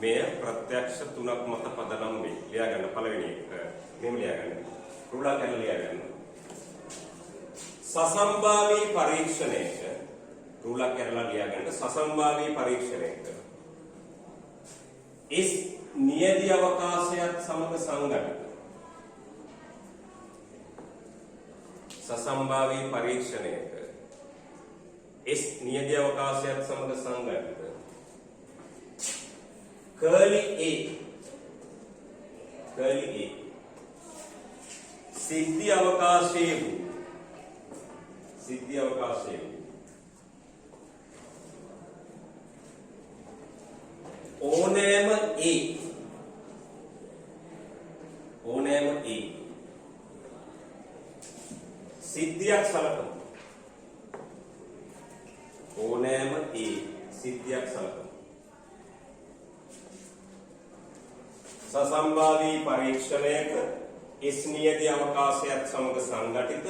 मैं प्रत्यक्ष तुनक मत पदनम में लिया गया पलवेनी में लिया गया रूढ़ा कहने लिया गया ससंभावी परीक्षणे रूढ़ा केरला लिया गया ससंभावी परीक्षणे इस नियति अवकाशयात समग संगठित ससंभावी परीक्षणे इस नियति अवकाशयात समग संगठित कर्ली ए सिद्धि अवकाशेषु ओनेम ए सिद्धिයක් සලකමු ඕනෑම A සිද්ධියක් සලකමු සසම්භාවී පරීක්ෂණයක S නියති අවකාශයත් සමග සංගঠিත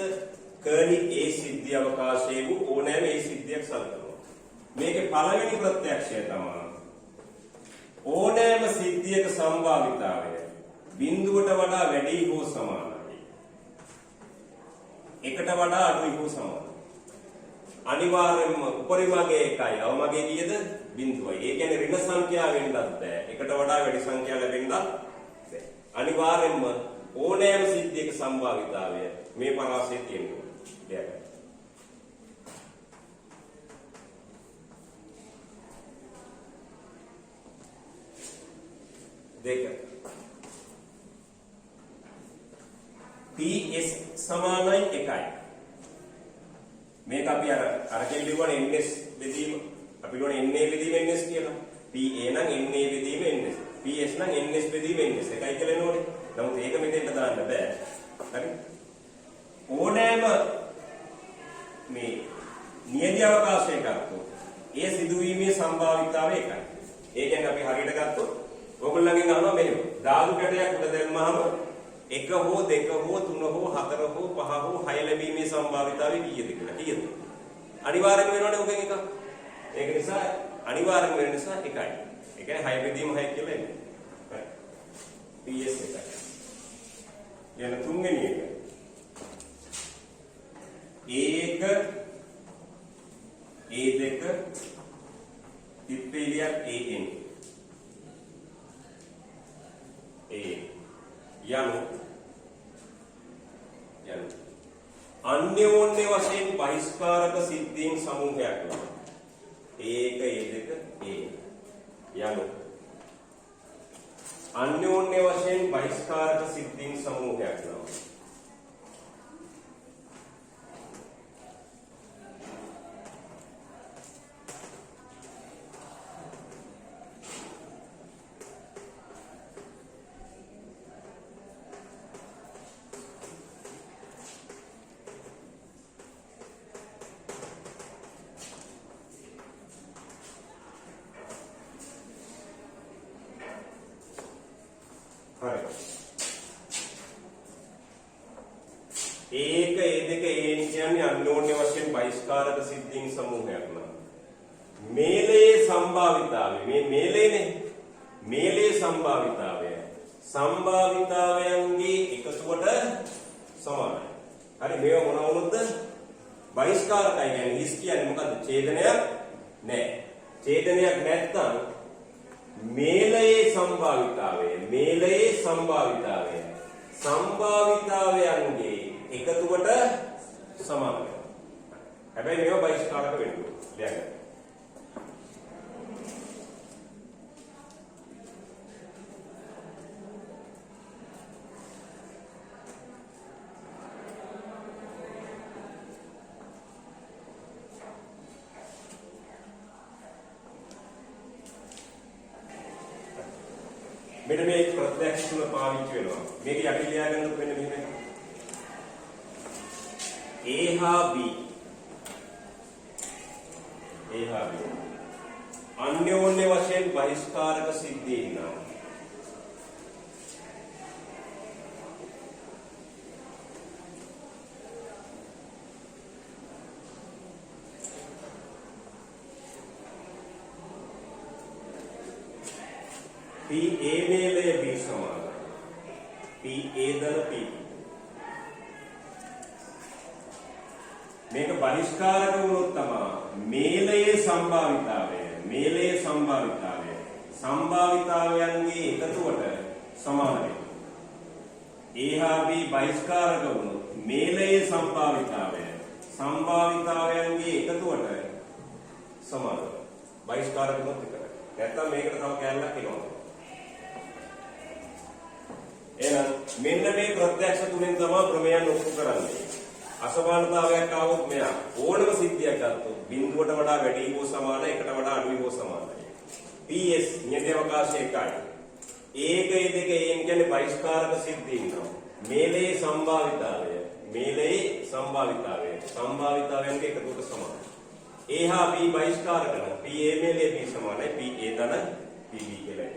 කර්ලි A සිද්ධි අවකාශයේ වූ ඕනෑම A සිද්ධියක් සලකනවා මේකේ පළවෙනි ප්‍රත්‍යක්ෂය තමයි ඕනෑම සිද්ධියක සම්භාවිතාවය බිඳුවට වඩා වැඩි හෝ සමානයි එකට වඩා අඩුයි හෝ සමානයි අනිවාර්යයෙන්ම උපරිමගේ එකයි අවමගේ කීයද බිඳුවයි ඒ කියන්නේ ඍණ සංඛ්‍යාව වෙන්නත් බෑ එකට වඩා වැඩි සංඛ්‍යා ලැබෙන්නත් බෑ අනිවාර්යයෙන්ම ඕනෑම සිද්ධියක සම්භාවිතාවය මේ පරාසයේ තියෙනවා දෙයක් දෙක PS සමානයි 1යි මේක අපි අරගෙන ලියුවනේ ns බෙදීම අපි ලියුවනේ na බෙදීම ns කියලා PA නම් na බෙදීම ns PS නම් ns බෙදීම ns එකයි කියලා එනෝනේ නමුත් ඒක මෙතෙන්ට දාන්න බෑ හරි ඕනෑම මේ නියති අවකාශයක ගත්තොත් ඒ සිදුවීමේ සම්භාවිතාවය එකයි ඒ කියන්නේ අපි හරියට ගත්තොත් ඔයගොල්ලන්ගෙන් අහනවා මෙහෙම ධාතු කැටයක් උඩ දැම්මහම 1 හෝ 2 හෝ 3 හෝ 4 හෝ 5 හෝ 6 ලැබීමේ සම්භාවිතාවය කීයද කියලා කීයද අනිවාර්යයෙන්ම වෙනවනේ ඔකෙන් එකක් ඒක නිසා අනිවාර්යයෙන්ම වෙන නිසා එකයි ඒ කියන්නේ 6 බෙදීම 6 කියලා එන්නේ හරි PS එකයි යන තුන්වෙනි එක A1 A2 තිප්පෙලියක් AN යනු අන්‍යෝන්‍ය වශයෙන් බහිස්කාරක සිද්ධීන් සමූහයක් වෙනවා. A1 A2 A යනු අන්‍යෝන්‍ය වශයෙන් බහිස්කාරක සිද්ධීන් සමූහයක් නම් ඒක ඒ දෙක ඒන් කියන්නේ අන්‍යෝන්‍ය වශයෙන් බහිස්කාරක සිද්ධීන් සමූහයක් නම් මේලයේ සම්භාවිතාවය මේ මේලේනේ මේලයේ සම්භාවිතාවය සම්භාවිතාවයන්ගේ එකතුවට සමානයි. හරි මේව මොන වුණොත්ද බහිස්කාරකයි කියන්නේ හිස් කියන්නේ මොකද්ද ඡේදනයක් නැහැ. ඡේදනයක් නැත්නම් මේලයේ සම්භාවිතාවය සම්භාවිතාවයන්ගේ එකතුවට සමාන වෙනවා. හැබැයි මේවා බහිස්කාරක වෙන්න ඕනේ. ලියන්න. මෙන්න මේ ප්‍රත්‍යක්ෂ තුන පාවිච්චි වෙනවා. මේක යටි ලියා ගන්නත් මෙන්න මෙහෙම. A හා B අන්‍යෝන්‍ය වශයෙන් බහිස්කාරක සිද්ධීන් නම් P A මේලය B සමානයි. P A දල P මේක බහිස්කාරක වුණොත් තමයි මේලයේ සම්භාවිතාවයන්ගේ එකතුවට සමාන වෙනවා. A හා B බහිස්කාරක වුණොත් මේලයේ සම්භාවිතාවයන්ගේ එකතුවට සමාන වෙනවා. බහිස්කාරක වුණොත් විතරයි. නැත්තම් මේකට තව කැලලක් එනවා. එහෙනම් මෙන්න මේ ප්‍රත්‍යක්ෂ තුනෙන් තමයි ප්‍රමේයන් ඔප්පු කරන්නේ. අසමානතාවයක් ආවොත් මෙයා ඕනම සිද්ධියක් ගත්තොත් බිඳුවට වඩා වැඩි හෝ සමාන එකට වඩා අඩු හෝ සමානයි. PS නියත අවකාශය එකයි. ඒක ඒ දෙක ඒන් කියන්නේ බහිස්කාරක සිද්ධීන් නම් මේලයේ සම්භාවිතාවයන්ගේ එකතුවට සමානයි. A හා B බහිස්කාරක නම් PA මේලයේ B සමානයි PA ධන PB කියලා.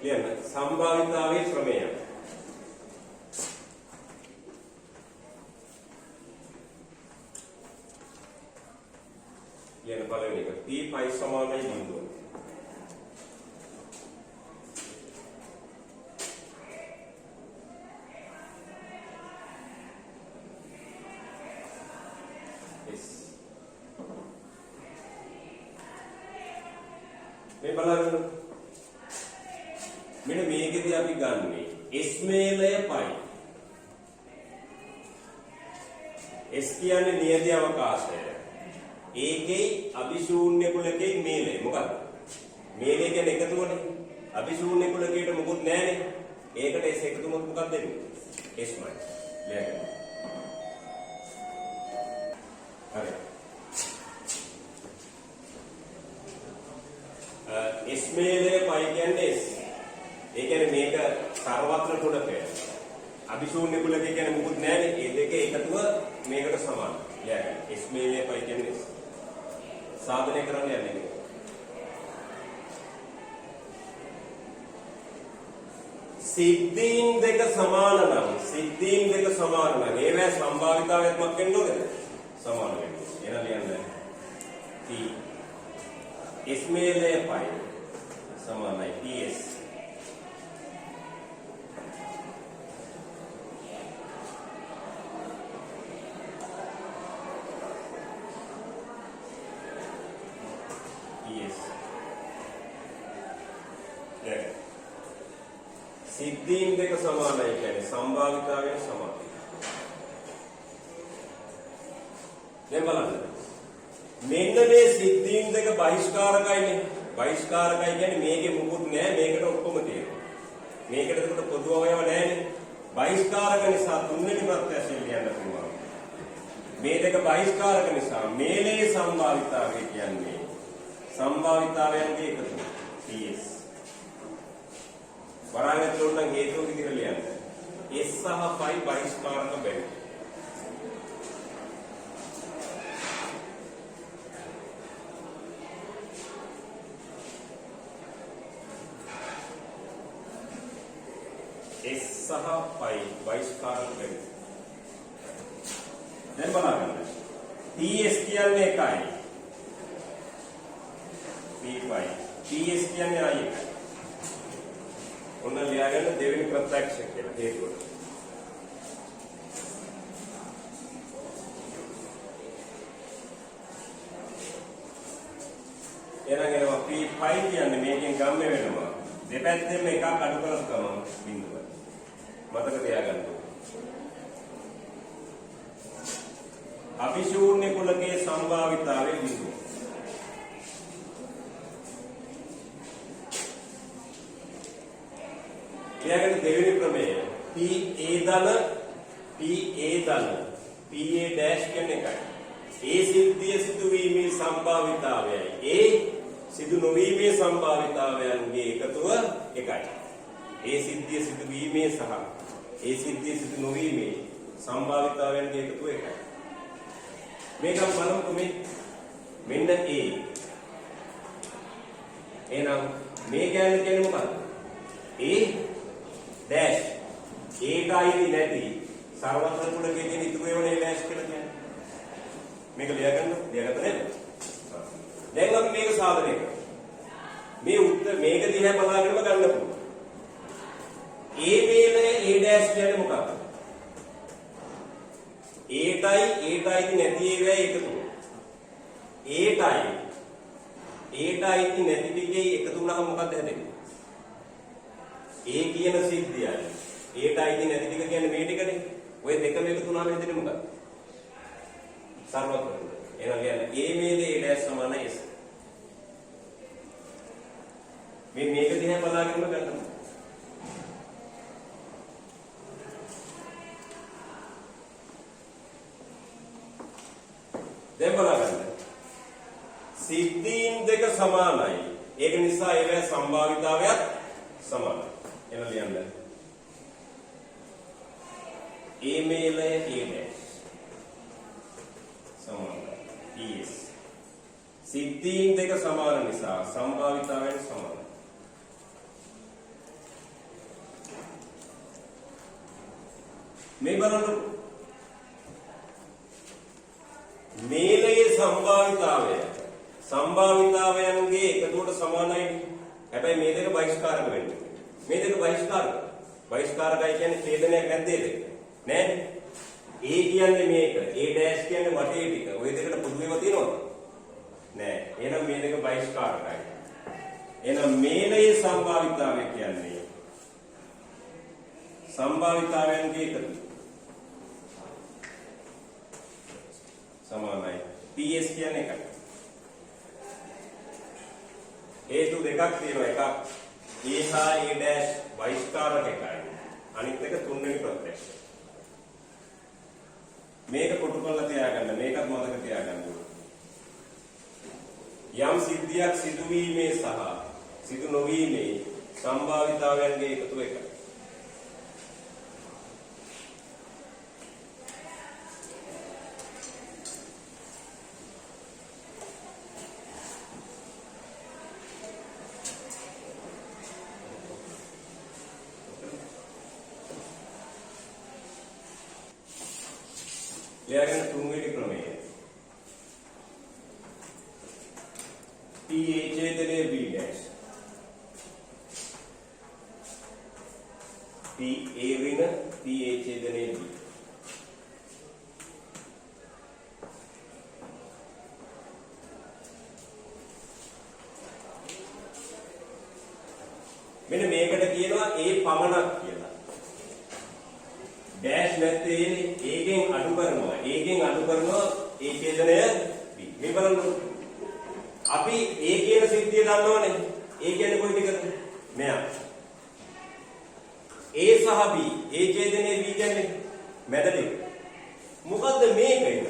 කියන්නේ සම්භාවිතාවයේ ප්‍රමේය. කියන පළවෙනි එක P π සමානයි බිඳුව. මේ බලන්න මෙන්න මේකෙදී අපි ගන්නෙ S මේලය π. S කියන්නේ නියත අවකාශය. ඒකේ අභිශූන්‍ය කුලකේ මේලය. මොකක්ද? මේලය කියන්නේ එකතුවනේ. අභිශූන්‍ය කුලකයට මොකුත් නැහැනේ. ඒකට S එකතු වුණොත් මොකක්ද වෙන්නේ? S මයි. ලියන්න. හරි. S මේලය π කියන්නේ S. ඒ කියන්නේ මේක සර්වත්‍ර කුලකය. අභිශූන්‍ය කුලකය කියන්නේ මොකුත් නැහැනේ. ඒ දෙක එකතුව මේකට සමානයි. ලියන්න. S මේලය π කියන්නේ S. साधने करने आने सिद्धीन देක සමාන නම් ඒවැ සම්භාවිතාවයක්මක් වෙන්න ඕනේද? සමාන වෙන්න. එහෙනම් ලියන්න. T S මේලය π සමානයි PS. සිද්ධීන් දෙක සමානයි කියන්නේ සම්භාවිතාවයන් සමානයි. දැන් බලන්න. මෙන්න මේ සිද්ධීන් දෙක බහිෂ්කාරකයිනේ. බහිෂ්කාරකයි කියන්නේ මේකේ මුකුත් නෑ මේකට ඔක්කොම තියෙනවා. මේකට ඒකට පොදු අවයව නෑනේ. බහිෂ්කාරක නිසා තුන්වෙනි ප්‍රත්‍යක්ෂයෙන් ලියන්න පුළුවන්. මේ දෙක බහිෂ්කාරක නිසා මේලේ සම්භාවිතාවය කියන්නේ සම්භාවිතාවයන්ගේ එකතුව. PS. වරාගත්තොත් නම් හේතුව විදිහට ලියන්න. S සහ phi බහිෂ්කාරක බැරි. S සහ phi බහිෂ්කාරක බැරි. දැන් බලන්න. PS කියන්නේ එකයි. P5. PS කියන්නේ ආයි එකයි. ඔන්න ලියාගන්න දෙවෙනි ප්‍රත්‍යක්ෂ කියලා හේතුව. එහෙනම් එනවා P5 කියන්නේ මේකෙන් ගම්ම වෙනවා. දෙපැත්තෙම එකක් අඩු කරලා ගමන බිඳුව. මතක තියාගන්න. අභිශූන්‍ය කුලකයේ සම්භාවිතාවයේ බිඳුව. ඊළඟට දෙවෙනි ප්‍රමේය PA ධන PA dash කියන්නේ එකයි. A සිද්ධිය සිදුවීමේ සම්භාවිතාවයයි A සිදු නොවීමේ සම්භාවිතාවයන්ගේ එකතුව එකයි. A සිද්ධිය සිදුවීමේ සහ A සිද්ධිය සිදු නොවීමේ සම්භාවිතාවයන්ගේ එකතුව එකයි. මේක බලමුකෝ මෙන්න A. එහෙනම් මේ කියන්නේ මොකක්ද? A dash ඒකයි නැති සර්වත්‍ර කුලකයේ තියෙන ඉතුරු ඒවා A dash කියලා කියන්නේ. මේක ලියාගන්න ලියාගත්ත නේද? දැන් අපි මේක සාධනය කරමු. මේ උත්තර මේක දිහා බලාගෙනම ගන්න පුළුවන්. A වේලය A dash කියන්නේ මොකක්ද? ඒටයි නැති ඒවයි එකතු. ඒටයි නැති ටිකේ එකතු වුණාම මොකක්ද හැදෙන්නේ? A කියන සිද්ධියයි. ඒටයි නැති ටික කියන්නේ මේ ටිකනේ. ඔය දෙකම එකතු වුණාම හැදෙන්නේ මොකක්ද? සර්වත්‍ර. එහෙනම් කියන්නේ A වේලේ A dash සමාන S. මේක දිහා බලාගෙනම ගන්නවා. දැන් බලන්න. සිද්ධීන් දෙක සමානයි. ඒක නිසා ඒවැ සම්භාවිතාවයත් සමානයි. එන ලියන්න. A මේලය A dash සමානයි. PS. සිද්ධීන් දෙක සමාන නිසා සම්භාවිතාවයන් සමානයි. මේ බලන්න. මේලයේ සම්භාවිතාවයන්ගේ එකතුවට සමානයි. හැබැයි මේ දෙක බහිෂ්කාරක වෙන්නේ. මේ දෙක බහිෂ්කාරකයි කියන්නේ ඡේදනයක් නැද්ද ඒ දෙක? නෑ. A කියන්නේ මේක. A dash කියන්නේ වටේ ටික. ওই දෙකට පොදු ඒවා තියෙනවද? නෑ. එහෙනම් මේ දෙක බහිෂ්කාරකයි. එහෙනම් මේලයේ සම්භාවිතාවය කියන්නේ සම්භාවිතාවයන්ගේ එකතු. සමානයි. PS කියන්නේ එකයි. හේතු දෙකක් තියෙනවා. එකක් A සහ A dash බහිෂ්කාරක එකයි. අනිත් එක තුන්වෙනි ප්‍රත්‍යක්ෂ. මේක කොටු කරලා තියාගන්න. මේකත් මතක තියාගන්න. යම් සිද්ධියක් සිදුවීමේ සහ සිදු නොවීමේ සම්භාවිතාවයන්ගේ එකතුව එකයි. ලියාගෙන තුන්වෙනි ක්‍රමය. PA ඡේදනයේ B dash. PA ඍණ PA ඡේදනයේ B. මෙන්න මේකට කියනවා A පමණක් කියලා. dash නැත්තේ ඒකෙන් අඩු කරනවා. ඒකෙන් අඩු කරනවා A ඡේදනය B. මේ බලන්න. අපි A කියන සිද්ධිය දන්නවනේ. A කියන්නේ කොයි ටිකද? මෙයා. A සහ B. A ඡේදනයේ B කියන්නේ මැද ටික. මොකද්ද මේක ඉන්න?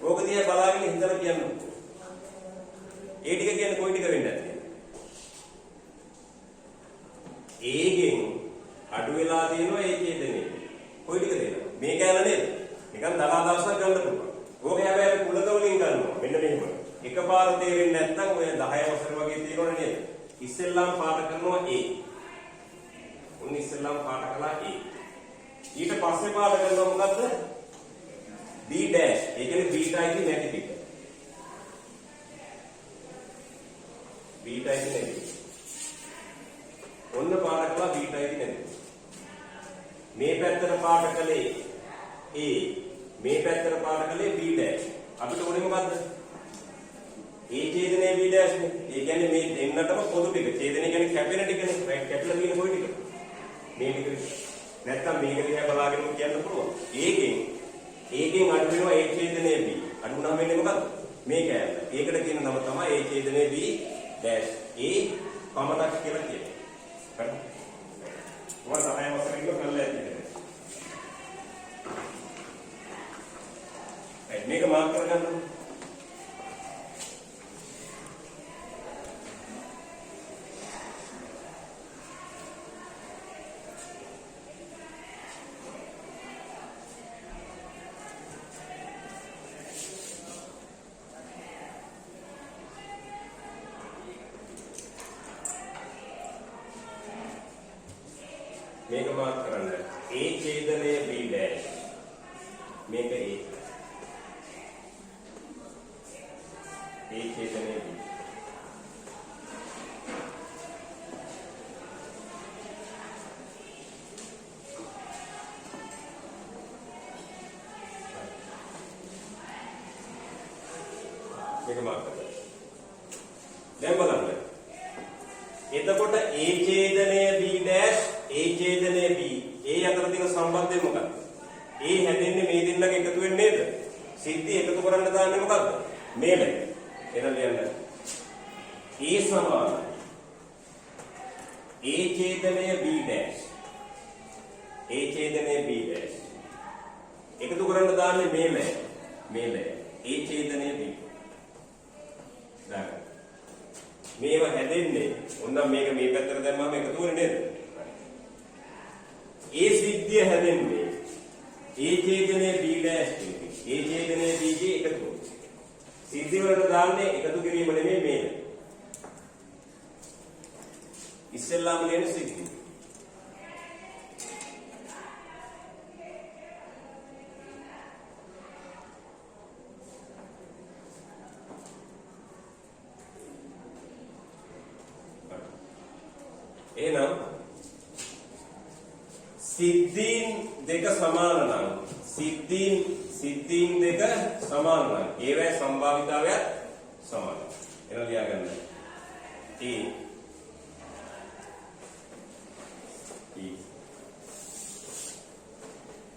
ඕක දිහා බලාගෙන හිතලා කියන්න. A ටික කියන්නේ කොයි ටික වෙන්නේ නැත්තේ? A ගෙන් අඩු වෙලා තියෙනවා A ඡේදනයේ. කොයි ටිකද ඒක? මේ කැල නේද? නිකන් දලාදර්ශක ගන්න පුළුවන්. ඕක හැබැයි කුලක වලින් ගන්නවා. මෙන්න මෙහෙම. එකපාර තේරෙන්නේ නැත්නම් ඔය 10 වසර වගේ තියෙනවනේ නේද? ඉස්සෙල්ලාම පාට කරනවා A. උන් ඉස්සෙල්ලාම පාට කළා A. ඊට පස්සේ පාට කරනවා මොකද්ද? B dash. ඒ කියන්නේ බීටා ඉති නැති ටික. බීටා ඉති නැති. ඔන්න පාට කළා බීටා ඉති නැති. මේ පැත්තට පාට කළේ A. මේ පැත්තට පාට කළේ B dash. අපිට ඕනේ මොකද්ද? A ඡේදනයේ B dash නේ. ඒ කියන්නේ මේ දෙන්නටම පොදු ටික. ඡේදනය කියන්නේ කැපෙන ටිකනේ. රයිට් කැපිලා තියෙන කොයි ටික? මේ ටික. නැත්තම් මේක දිහා බලාගෙන කියන්න පුළුවන්. ඒකෙන් අඩු වෙනවා A ඡේදනයේ B. අඩු වුණාම වෙන්නේ මොකද්ද? මේ කෑල්ල. ඒකට කියන නම තමයි A ඡේදනයේ B dash. A පමණක් කියලා කියන්නේ. හරි. මොකද 10 වසරේ ඉන්න කල්ලා ඇති. මේක මාක් කරගන්න. මේක මාක් කරන්න. A ඡේදනයේ B dash. මේක A. A ඡේදනයේ B. මේක මාක් කරන්න. දැන් බලන්න. එතකොට A ඡේදනයේ B dash A ඡේදනයේ B. ඒ අතර තියෙන සම්බන්ධය මොකක්ද? A හැදෙන්නේ මේ දෙන්නගේ එකතු වෙන්නේ නේද? සිද්ධි එකතු කරන්න දාන්නේ මොකක්ද? මේක. එහෙනම් ලියන්න. A සමාන A ඡේදනයේ B dash. A ඡේදනයේ B dash. එකතු කරන්න දාන්නේ මේම. A ඡේදනයේ B. දාන්න. මේව හැදෙන්නේ ඕනම් මේක මේ පැත්තට දැම්මම එකතු වෙන්නේ නේද? ඒ සිද්ධිය හැදෙන්නේ A ඡේදනයේ B dash එකේ. A ඡේදනයේ B ගේ එකතු. සිද්ධිය වලට දාන්නේ එකතු කිරීම නෙමෙයි මේක. ඉස්සෙල්ලාම ලියන සිද්ධිය. එහෙනම් සිද්ධීන් දෙක සමාන නම් සිද්ධීන් දෙක සමාන නම් ඒවැ සම්භාවිතාවය සමානයි. එහෙනම් ලියා ගන්න.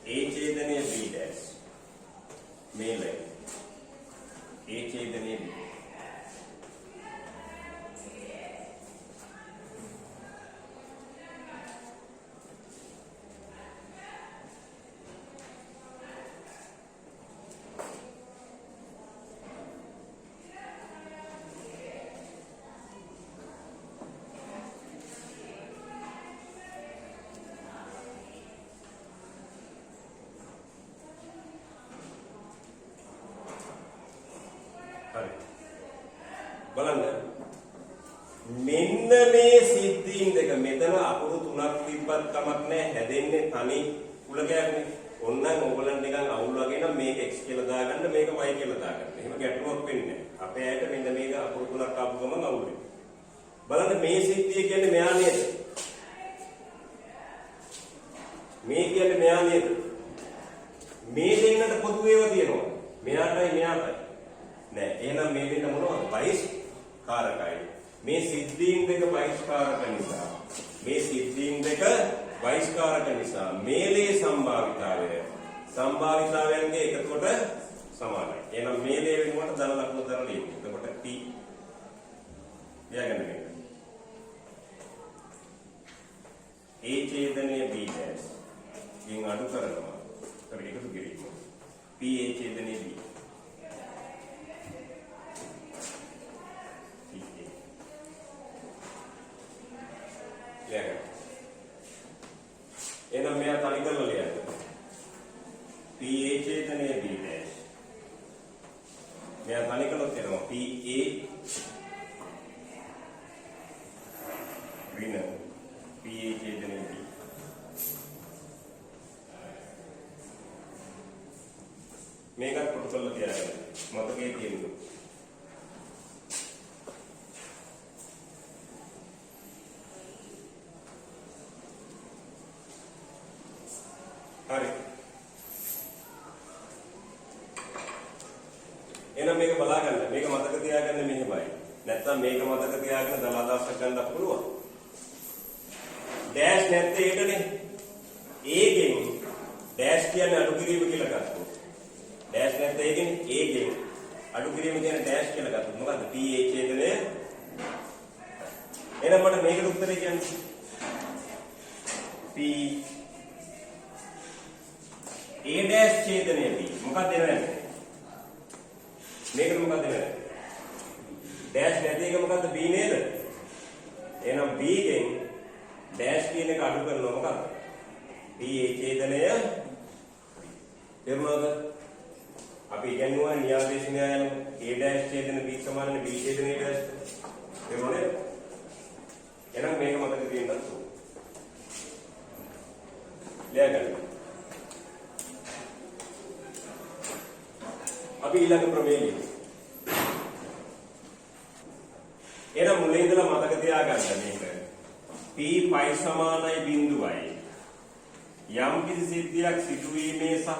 A ඡේදනයේ B dash මේලයි. A ඡේදනයේ B. බලන්න මෙන්න මේ සිද්ධීන් දෙක මෙතන අකුරු තුනක් තිබ්බත් කමක් නැහැ හැදෙන්නේ තනි කුලකයක්නේ. ඕනනම් ඕගොල්ලන් නිකන් අවුල් වගේ නම් මේක x කියලා දාගන්න මේක y කියලා දාගන්න. එහෙම ගැටලුවක් වෙන්නේ නැහැ. අපේ ඇයට මෙන්න මේක අකුරු තුනක් ආපු ගමන් අවුල් වෙනවා. බලන්න මේ සිද්ධිය කියන්නේ මෙයා නේද? මේ කියන්නේ මෙයා නේද? මේ දෙන්නට පොදු ඒවා තියෙනවා. මෙයාටයි මෙයාටයි. නෑ එහෙනම් මේ දෙන්න මොනවද? බහිස්කාරකයි. මේ සිද්ධීන් දෙක බහිස්කාරක නිසා මේලේ සම්භාවිතාවයන්ගේ එකතුවට සමානයි. එහෙනම් මේ දේ වෙනුවට ධන ලකුණු දාලා ලියමු. එතකොට P ලියාගන්න මේක. A ඡේදනය B dash ගෙන් අඩු කරනවා. ඒතර එකතු කිරීම. P A ඡේදනය B. ලියාගන්න. එහෙනම් මෙයා තනි කරලා ලියන්න. P A ඡේදනය B dash. මෙයා තනි කළොත් එනවා P A ඍණ P A ඡේදනය B. මේකත් කොටු කරලා තියාගන්න. මතකයේ තියෙන්න. හරි. එහෙනම් මේක බලා ගන්න. මේක මතක තියාගන්න මෙහෙමයි. නැත්තම් මේක මතක තියාගෙන දල අදහසක් ගන්නත් පුළුවන්. ඩෑෂ් නැත්තේ ඒකනේ. ඒකෙන් ඩෑෂ් කියන්නේ අඩු කිරීම කියලා ගත්තොත්. ඩෑෂ් නැත්තේ ඒකෙන් ඒකෙන් අඩු කිරීම කියන්නේ ඩෑෂ් කියලා ගත්තොත් මොකද්ද? P A ඡේදනය. එහෙනම් මට මේකට උත්තරේ කියන්නේ P A dash ඡේදනය B. මොකක්ද එන්නේ? මේකට මොකක්ද එන්නේ? ඩෑෂ් නැති එක මොකද්ද? B නේද? එහෙනම් B ගෙන් ඩෑෂ් කියන එක අඩු කරනවා මොකක්ද? B A ඡේදනය. තේරුණාද? අපි ඉගෙනුවා න්‍යායදේශ න්‍යායන A dash ඡේදන B සමානයි B ඡේදන A dash. තේරුණාද? එහෙනම් මේක මතක තියෙන්නත් ඕන. ලියාගන්න. අපි ඊළඟ ප්‍රමේය ලියමු. එහෙනම් මුලින් ඉඳලා මතක තියාගන්න මේක. P pi සමානයි බිඳුවයි. යම් කිසි සිද්ධියක් සිදුවීමේ සහ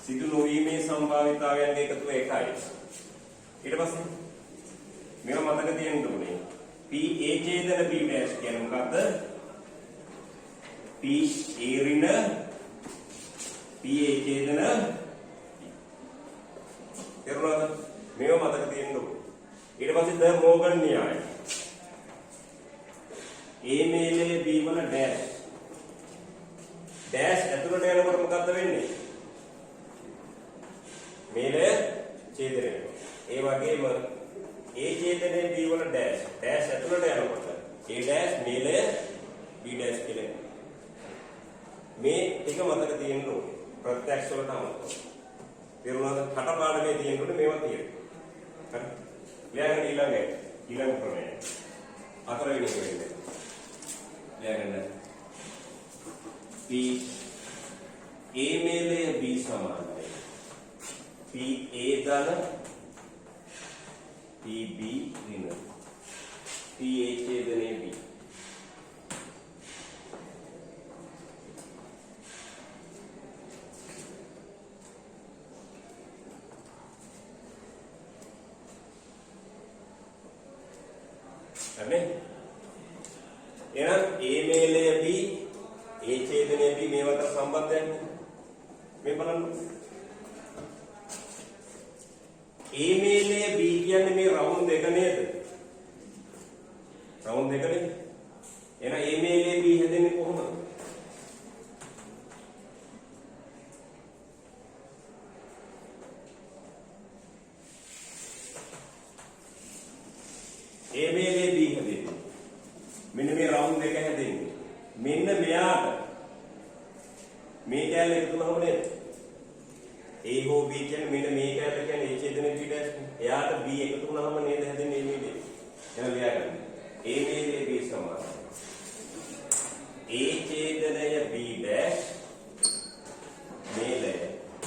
සිදු නොවීමේ සම්භාවිතාවයන්ගේ එකතුව එකයි. ඊට පස්සේ මේව මතක තියෙන්න ඕනේ. P A ඡේදන B dash කියන්නේ මොකද්ද? P A ඍණ P A ඡේදන. තේරුණාද? මේව මතක තියෙන්න ඕනේ. ඊට පස්සේ ද මෝගන් න්‍යාය. A මේලේ B වල ඩෑෂ්. ඩෑෂ් ඇතුළට යනකොට මොකද්ද වෙන්නේ? මේලය ඡේදනය වෙනවා. ඒ වගේම A ඡේදනයේ B වල ඩෑෂ්. ඩෑෂ් ඇතුළට යනකොට A ඩෑෂ් මේලය B ඩෑෂ් කියලා. මේ ටික මතක තියෙන්න ඕනේ. ප්‍රත්‍යක්ෂ වලට අමතක. තේරුණාද? කටපාඩමේ තියෙනකොට මේවා තියෙනවා. හරි. ලියාගන්න ඊළඟ ප්‍රමේය. හතරවෙනි එක වෙන්නේ. ලියාගන්න. P A මේලය B සමානයි. P A ධන P B ඍණ. P A ඡේදනයේ B. හරිනේ? එහෙනම් A මේලය B A ඡේදනයේ B මේ අතර සම්බන්ධයක් මේ බලන්න. A මේලය B කියන්නේ මේ රවුන්ඩ් එක නේද? රවුන්ඩ් එක නේද? එහෙනම් A මේලය B හැදෙන්නේ කොහොමද? A මේලේ B හැදෙන්නේ. මෙන්න මේ රවුන්ඩ් එක හැදෙන්නේ. මෙන්න මෙයාට මේ කැලේ එකතු වුණාම නේද? A හෝ B කියන්නේ මෙන්න මේ කැලේ කියන්නේ A ඡේදනයේ B dash. එයාට B එකතු වුණාම නේද හැදෙන්නේ මේ මේලේ. එහෙනම් ලියාගන්න. A මේලේ B සමානයි. A ඡේදනය B dash මේලය B.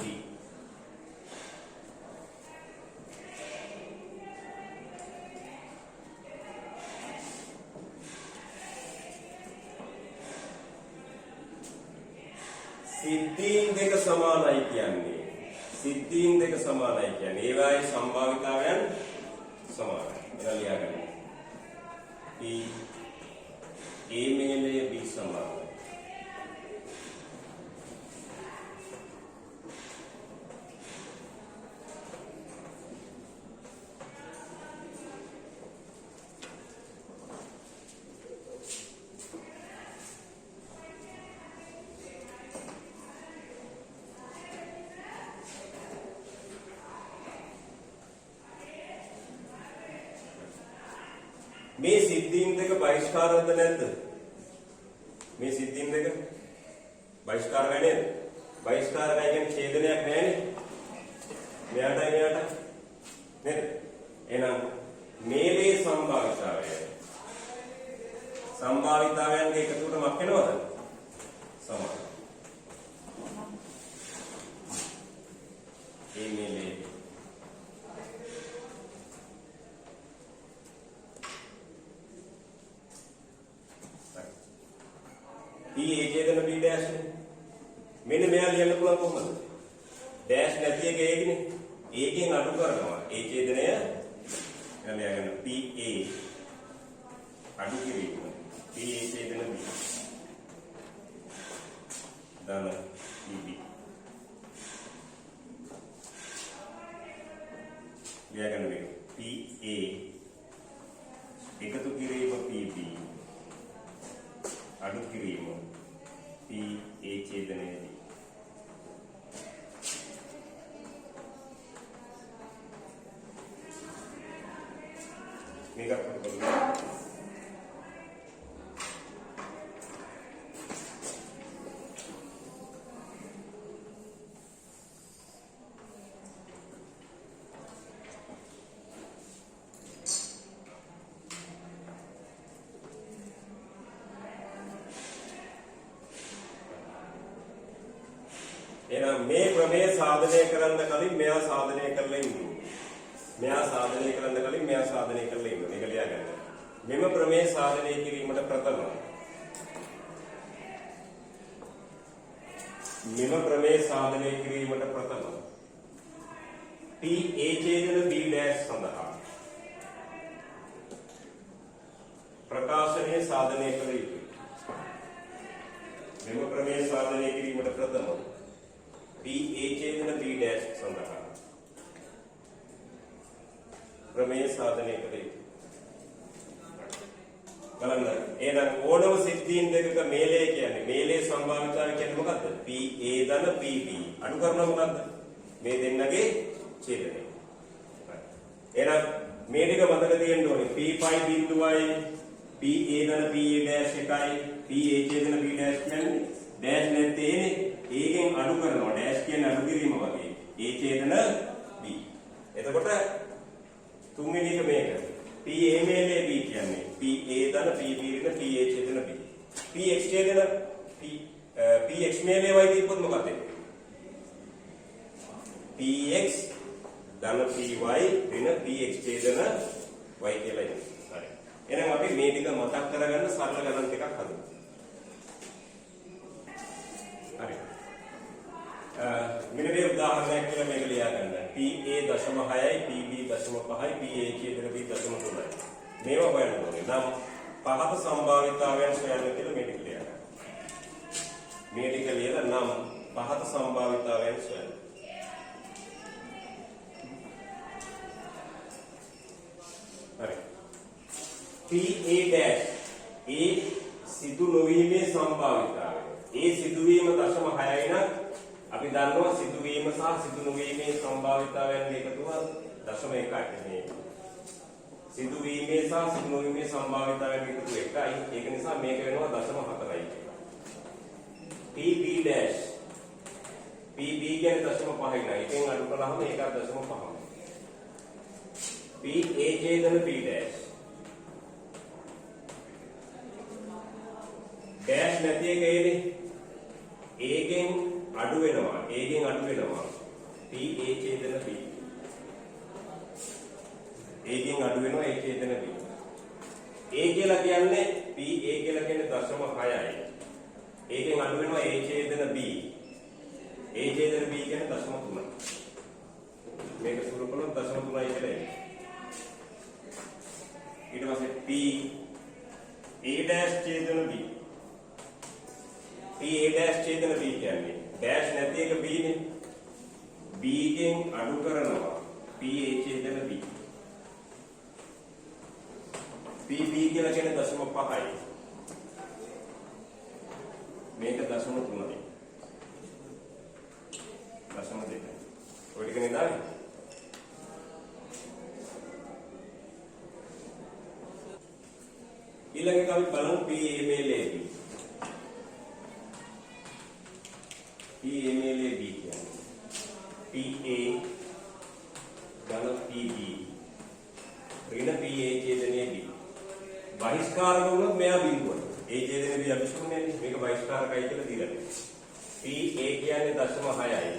සිද්ධීන් දෙක සමානයි කියන්නේ. සිද්ධීන් දෙක සමානයි කියන්නේ ඒවායේ සම්භාවිතාවයන් සමානයි. එනවා ලියාගන්න. P A මේලය B සමානයි. මේ සිද්ධීන් දෙක බහිෂ්කාරද නැද්ද? මේ සිද්ධීන් දෙක බහිෂ්කාරයි නේද? බහිෂ්කාරයි කියන්නේ ඡේදනයක් නැහැනේ. මෙයාටයි මෙයාට නේද? එහෙනම් මේලේ සම්භාවිතාවයන්ගේ එකතුවට මක් වෙනවද? සමාන. ඒ මේලේ P A ඡේදන B ඩෑෂ් නේ. මෙන්න මෙයා ලියන්න පුළුවන් කොහොමද? ඩෑෂ් නැති එක ඒකනේ. ඒකෙන් අඩු කරනවා. ඒ ඡේදනය එනම් මෙයා ගන්න P A අඩු කිරීම. P A ඡේදන B. ධන B. මෙයා ගන්න මේක P A එකතු කිරීම P B. අඩු කිරීම P A ඡේදනයේදී මේක කරගන්න. එහෙනම් මේ ක්‍රමයේ සාධනය කරන්න කලින් මෙයා සාධනය කරලා ඉන්න. මෙයා සාධනය කරන්න කලින් මෙයා සාධනය කරලා ඉන්න. මේක ලියා ගන්න. මෙම ක්‍රමයේ සාධනය කිරීමට ප්‍රථම. මෙම ක්‍රමයේ සාධනය කිරීමට ප්‍රථම. P A ඡේදන B ඩෑෂ් සඳහා ප්‍රකාශනයේ සාධනය කළ යුතුයි. මෙම ක්‍රමයේ සාධනය කිරීමට ප්‍රථම P A ඡේදන B ඩෑෂ් සඳහා ක්‍රමයේ සාධනය කළ යුතුයි. බලන්න එහෙනම් ඕනම සිද්ධීන් දෙකක මේලේ කියන්නේ මේලේ සම්භාවිතාවය කියන්නේ මොකද්ද? P A ධන P B අඩු කරනවා මොකද්ද? මේ දෙන්නගේ ඡේදනය. එහෙනම් මේ ටික මතක තියෙන්න ඕනේ. P pi බිඳුවයි P A ධන P A ඩෑෂ් එකයි P A ඡේදන B ඩෑෂ් කියන්නේ ඩෑෂ් නැත්තේනේ. ඒකෙන් අඩු කරනවා. ඩෑෂ් කියන්නේ අඩු කිරීම වගේ. A ඡේදන B. එතකොට තුන්වෙනි එක මේක. P A මේලේ B කියන්නේ P A ධන P B ඍණ P A ඡේදන B. P X ඡේදන P X මේලේ වයි දීපොත් මොකක්ද වෙන්නේ? P X ධන P Y ඍණ P X ඡේදන Y කියලා එන්නේ. හරි. එහෙනම් අපි මේ ටික මතක් කරගන්න සරල ගණන් ටිකක් හදමු. හරි. මෙන්න මේ උදාහරණයක් කියලා මේක ලියා ගන්න. PA 0.6යි PB 0.5යි PA ඡේදන B 0.3යි. මේවා හොයන්න ඕනේ. නම් පහත සම්භාවිතාවයන් හොයන්න කියලා මේ ටික ලියා ගන්න. මේ ටික ලියලා නම් පහත සම්භාවිතාවයන් හොයන්න. හරි. PA dash A සිදු නොවීමේ සම්භාවිතාවය. ඒ සිදුවීම 0.6යි නම් අපි දන්නවා සිදුවීම සහ සිදු නොවීමේ සම්භාවිතාවයන් එකතුව 0.1යි නේ. සිදුවීමේ සහ සිදු නොවීමේ සම්භාවිතාවයන් එකතුව 1යි. ඒක නිසා මේක වෙනවා 0.4යි කියලා. PB dash PB කියන්නේ 0.5යි නේද? එකෙන් අඩු කළාම ඒකත් 0.5යි. PA ඡේදන P dash dash නැති එක ඒනේ. ඒකෙන් අඩු වෙනවා. ඒකෙන් අඩු වෙනවා. P A ඡේදන B. ඒකෙන් අඩු වෙනවා A ඡේදන B. A කියලා කියන්නේ P A කියලා කියන්නේ 0.6යි. ඒකෙන් අඩු වෙනවා A ඡේදන B. A ඡේදන B කියන්නේ 0.3යි. මේක සුළු කළොත් 0.3යි කියලා එන්නේ. ඊට පස්සේ P A dash ඡේදන B. P A dash ඡේදන B කියන්නේ dash නැති එක B නේ. B ගෙන් අඩු කරනවා P A ඡේදන B. P B කියලා කියන්නේ 0.5යි. මේක 0.3යි. 0.2යි. ඔය ටික නේද? ඊළඟ එක අපි බලමු PA මේලේ B. PA මේලේ B කියන්නේ PA ධන PB ඍණ PA ඡේදනයේ B. බහිස්කාරක වුණොත් මෙයා බිඳුව. ඒ ඡේදනයේ B අපි ශූන්‍යනේ. මේක බහිස්කාරකයි කියලා දීලා තියෙනවා. PA කියන්නේ 0.6යි.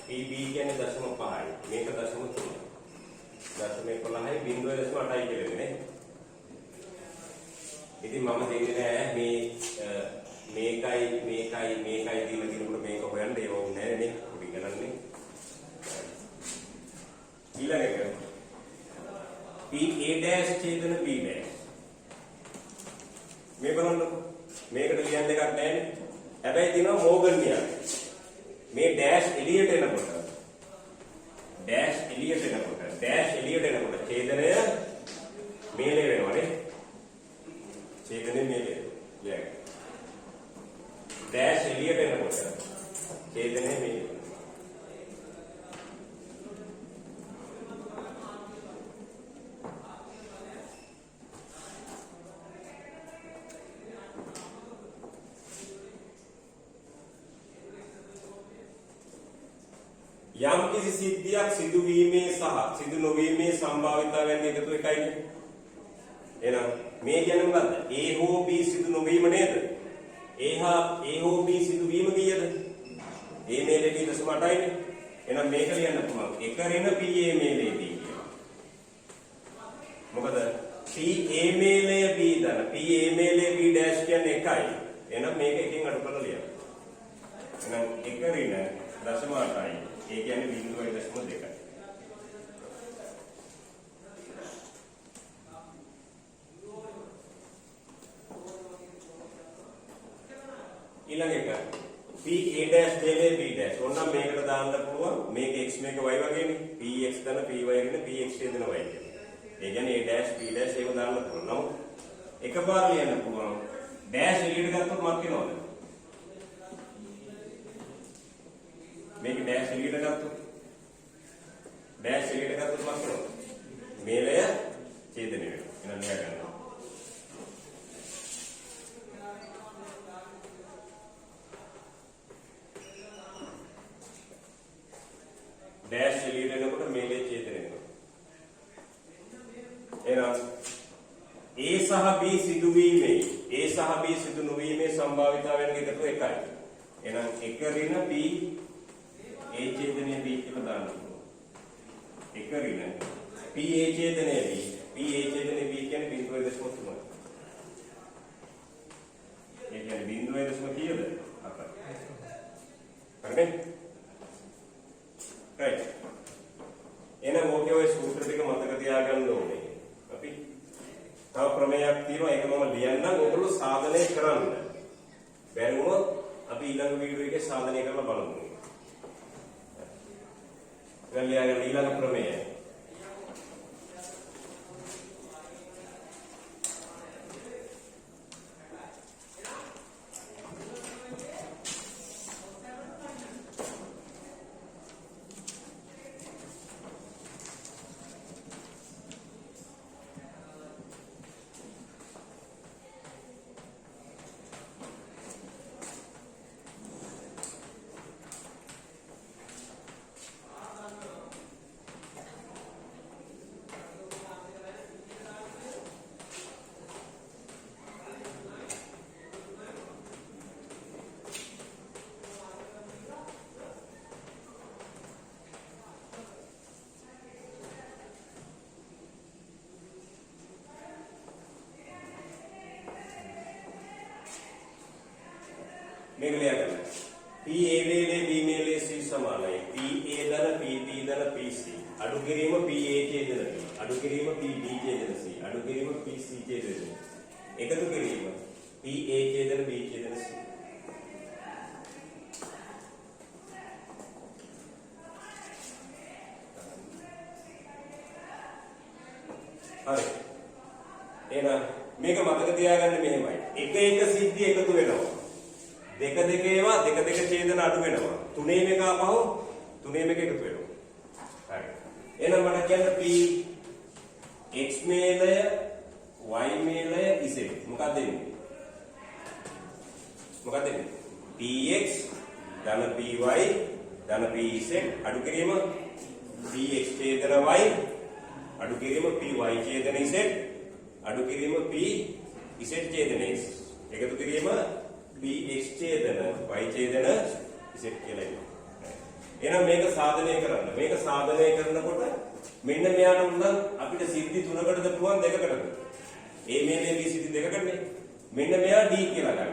PB කියන්නේ 0.5යි. මේක 0.3යි. 0.11යි බිඳුව 0.8යි කියලා දෙන්නේ. ඉතින් මම දෙන්නේ නෑ මේකයි දීලා දිනකොට මේක හොයන්න ඒව ඕනේ නෑනේ පොඩි ගණන්නේ. ඊළඟ එක PA' ඡේදන B'. මේ බලන්නකො. මේකට ලියන්න එකක් නෑනේ. හැබැයි තියෙනවා මෝගන් නියම. මේ ඩෑෂ් එළියට එනකොට ඡේදනය මේලේ වෙනවනේ. ඡේදනයේ මේලේ. ලියන්න. ඩෑෂ් එළියට එනකොට ඡේදනයේ මේලේ. යම් කිසි සිද්ධියක් සිදුවීමේ සහ සිදු නොවීමේ සම්භාවිතාවයන් එකතු එකයිනේ. එහෙනම් මේ කියන්නේ මොකද්ද? A හෝ B සිදු නොවීම නේද? A හෝ B සිදුවීම කීයද? A මේලේ B 0.8යිනේ. එහෙනම් මේක ලියන්න පුළුවන්. එක ඍණ PA මේලේ B කියලා. මොකද PA මේලේ B දන PA මේලේ B ඩෑෂ් කියන්නේ එකයි. එහෙනම් මේක එකෙන් අඩු කරලා ලියන්න. එහෙනම් එක ඍණ 0.8යි. ඒ කියන්නේ 0.2. ඊළඟ එක PA' දෙලේ B'. ඕනනම් මේකට දාන්න පුළුවන්. මේක x මේක y වගේනේ. px දන py කියන px ඡේදන y කියන්නේ. ඒ කියන්නේ A' B' ඒක දාන්න පුළුවන්. නමුත් එකපාර ලියන්න පුළුවන්. ඩෑෂ් එළියට ගත්තොත් මොකක් වෙනවද? මේක ඩෑෂ් එළියට ගත්තොත් මොකක් වෙනවද? මේලය ඡේදනය වෙනවා. එහෙනම් ලියා ගන්න. ඩෑෂ් එළියට එනකොට මේලේ ඡේදනය වෙනවා. එහෙනම් A සහ B සිදුවීමේ සිදු නොවීමේ සම්භාවිතාවයන් එකතු එකයි. එහෙනම් එක ඍණ B A ඡේදනයේ B කියලා දාන්න පුළුවන්. එක ඍණ PA ඡේදනයේ B කියන්නේ 0.3. ඒ කියන්නේ 0.3 කීයද? 4. හරිනේ? right. එහෙනම් ඕකේ ඔය සූත්‍ර ටික මතක තියාගන්න ඕනේ. අපි තව ක්‍රමයක් තියෙනවා. ඒක මම ලියන්නම්. ඔයගොල්ලෝ සාධනය කරන්න. බැරි වුණොත් අපි ඊළඟ වීඩියෝ එකේ සාධනය කරලා බලමු. ඊළඟ ක්‍රමය මේක ලියා ගන්න. PA මේලේ B මේලේ C සමානයි. PA ධන PB ධන PC. අඩු කිරීම PA ඡේදන B. අඩු කිරීම PB ඡේදන C. අඩු කිරීම PC ඡේදන C. එකතු කිරීම PA ඡේදන B ඡේදන C. හරි. එහෙනම් මේක මතක තියාගන්න මෙහෙමයි. එක සිද්ධි එකතු වෙනවා. දෙක ඒවා දෙක ඡේදන අඩු වෙනවා. තුනේම එක ආපහු තුනේම එක එකතු වෙනවා. හරි. එහෙනම් මට කියන්න P x මේලය y මේලය z. px ඡේදන y අඩු කිරීම py ඡේදන z අඩු කිරීම p z ඡේදන x එකතු කිරීම px ඡේදන y ඡේදන z කියලා එනවා. එහෙනම් මේක සාධනය කරන්න. මේක සාධනය කරනකොට මෙන්න මෙයාට උන්න අපිට සිද්ධි තුනකටද පුළුවන් දෙකකටද? A මේලේ B සිද්ධි දෙකකටනේ. මෙන්න මෙයා D කියලා ගන්න.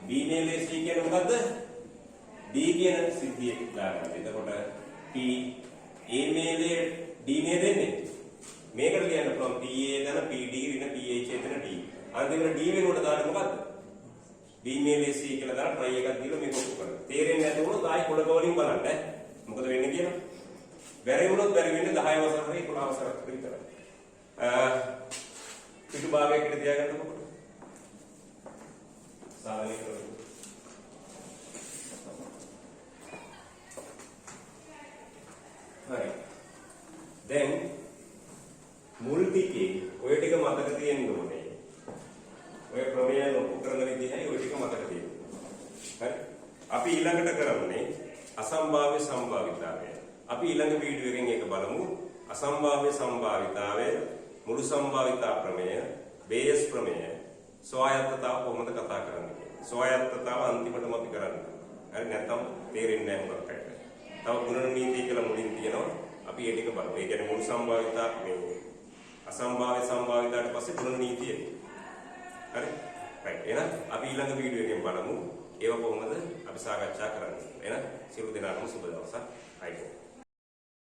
B මේලේ C කියන්නේ මොකද්ද? D කියන සිද්ධිය දාගන්න. එතකොට P A මේලේ D මේ දෙන්නේ. මේකට ලියන්න පුළුවන් PA දන PD ඍණ PH එතන D. අන්තිමට D වෙනුවට දාන්නේ මොකද්ද? B මේලේ C කියලා දාලා try එකක් දීලා මේක ඔප්පු කරන්න. තේරෙන්නේ නැති වුණොත් ආයි පොඩක වලින් බලන්න ඈ. මොකද වෙන්නේ කියලා? බැරි වුණොත් බැරි වෙන්නේ 10 වසරේ 11 වසරක් විතරයි. පිටු භාගයකට තියාගන්න මොකද? සාධනය කරමු. හරි. දැන් මුල් ටිකේ ඔය ටික මතක තියෙන්න ඕනේ. ඔය ප්‍රමේය ඔප්පු කරන විදිහයි ඔය ටික මතක තියෙන්න. හරි. අපි ඊළඟට කරන්නේ අසම්භාව්‍ය සම්භාවිතාවය. අපි ඊළඟ වීඩියෝ එකෙන් ඒක බලමු. අසම්භාව්‍ය සම්භාවිතාවය, මුළු සම්භාවිතා ප්‍රමේය, බේයස් ප්‍රමේය, ස්වායත්තතාව කොහොමද කතා කරන්නේ? ස්වායත්තතාව අන්තිමටම අපි කරන්නේ. හරි නැත්නම් තේරෙන්නේ නැහැ මොකක්ද? තව ගුණ නීති කියලා මුලින් තියෙනවා. අපි ඒ ටික බලමු. ඒ කියන්නේ මුළු සම්භාවිතා මේ අසම්භාව්‍ය සම්භාවිතාවට පස්සේ ගුණ නීතිය. හරි? right. එහෙනම් අපි ඊළඟ වීඩියෝ එකෙන් බලමු. ඒව කොහොමද අපි සාකච්ඡා කරන්නේ? එහෙනම් සියලු දෙනාටම සුබ දවසක්. අයිබෝන්.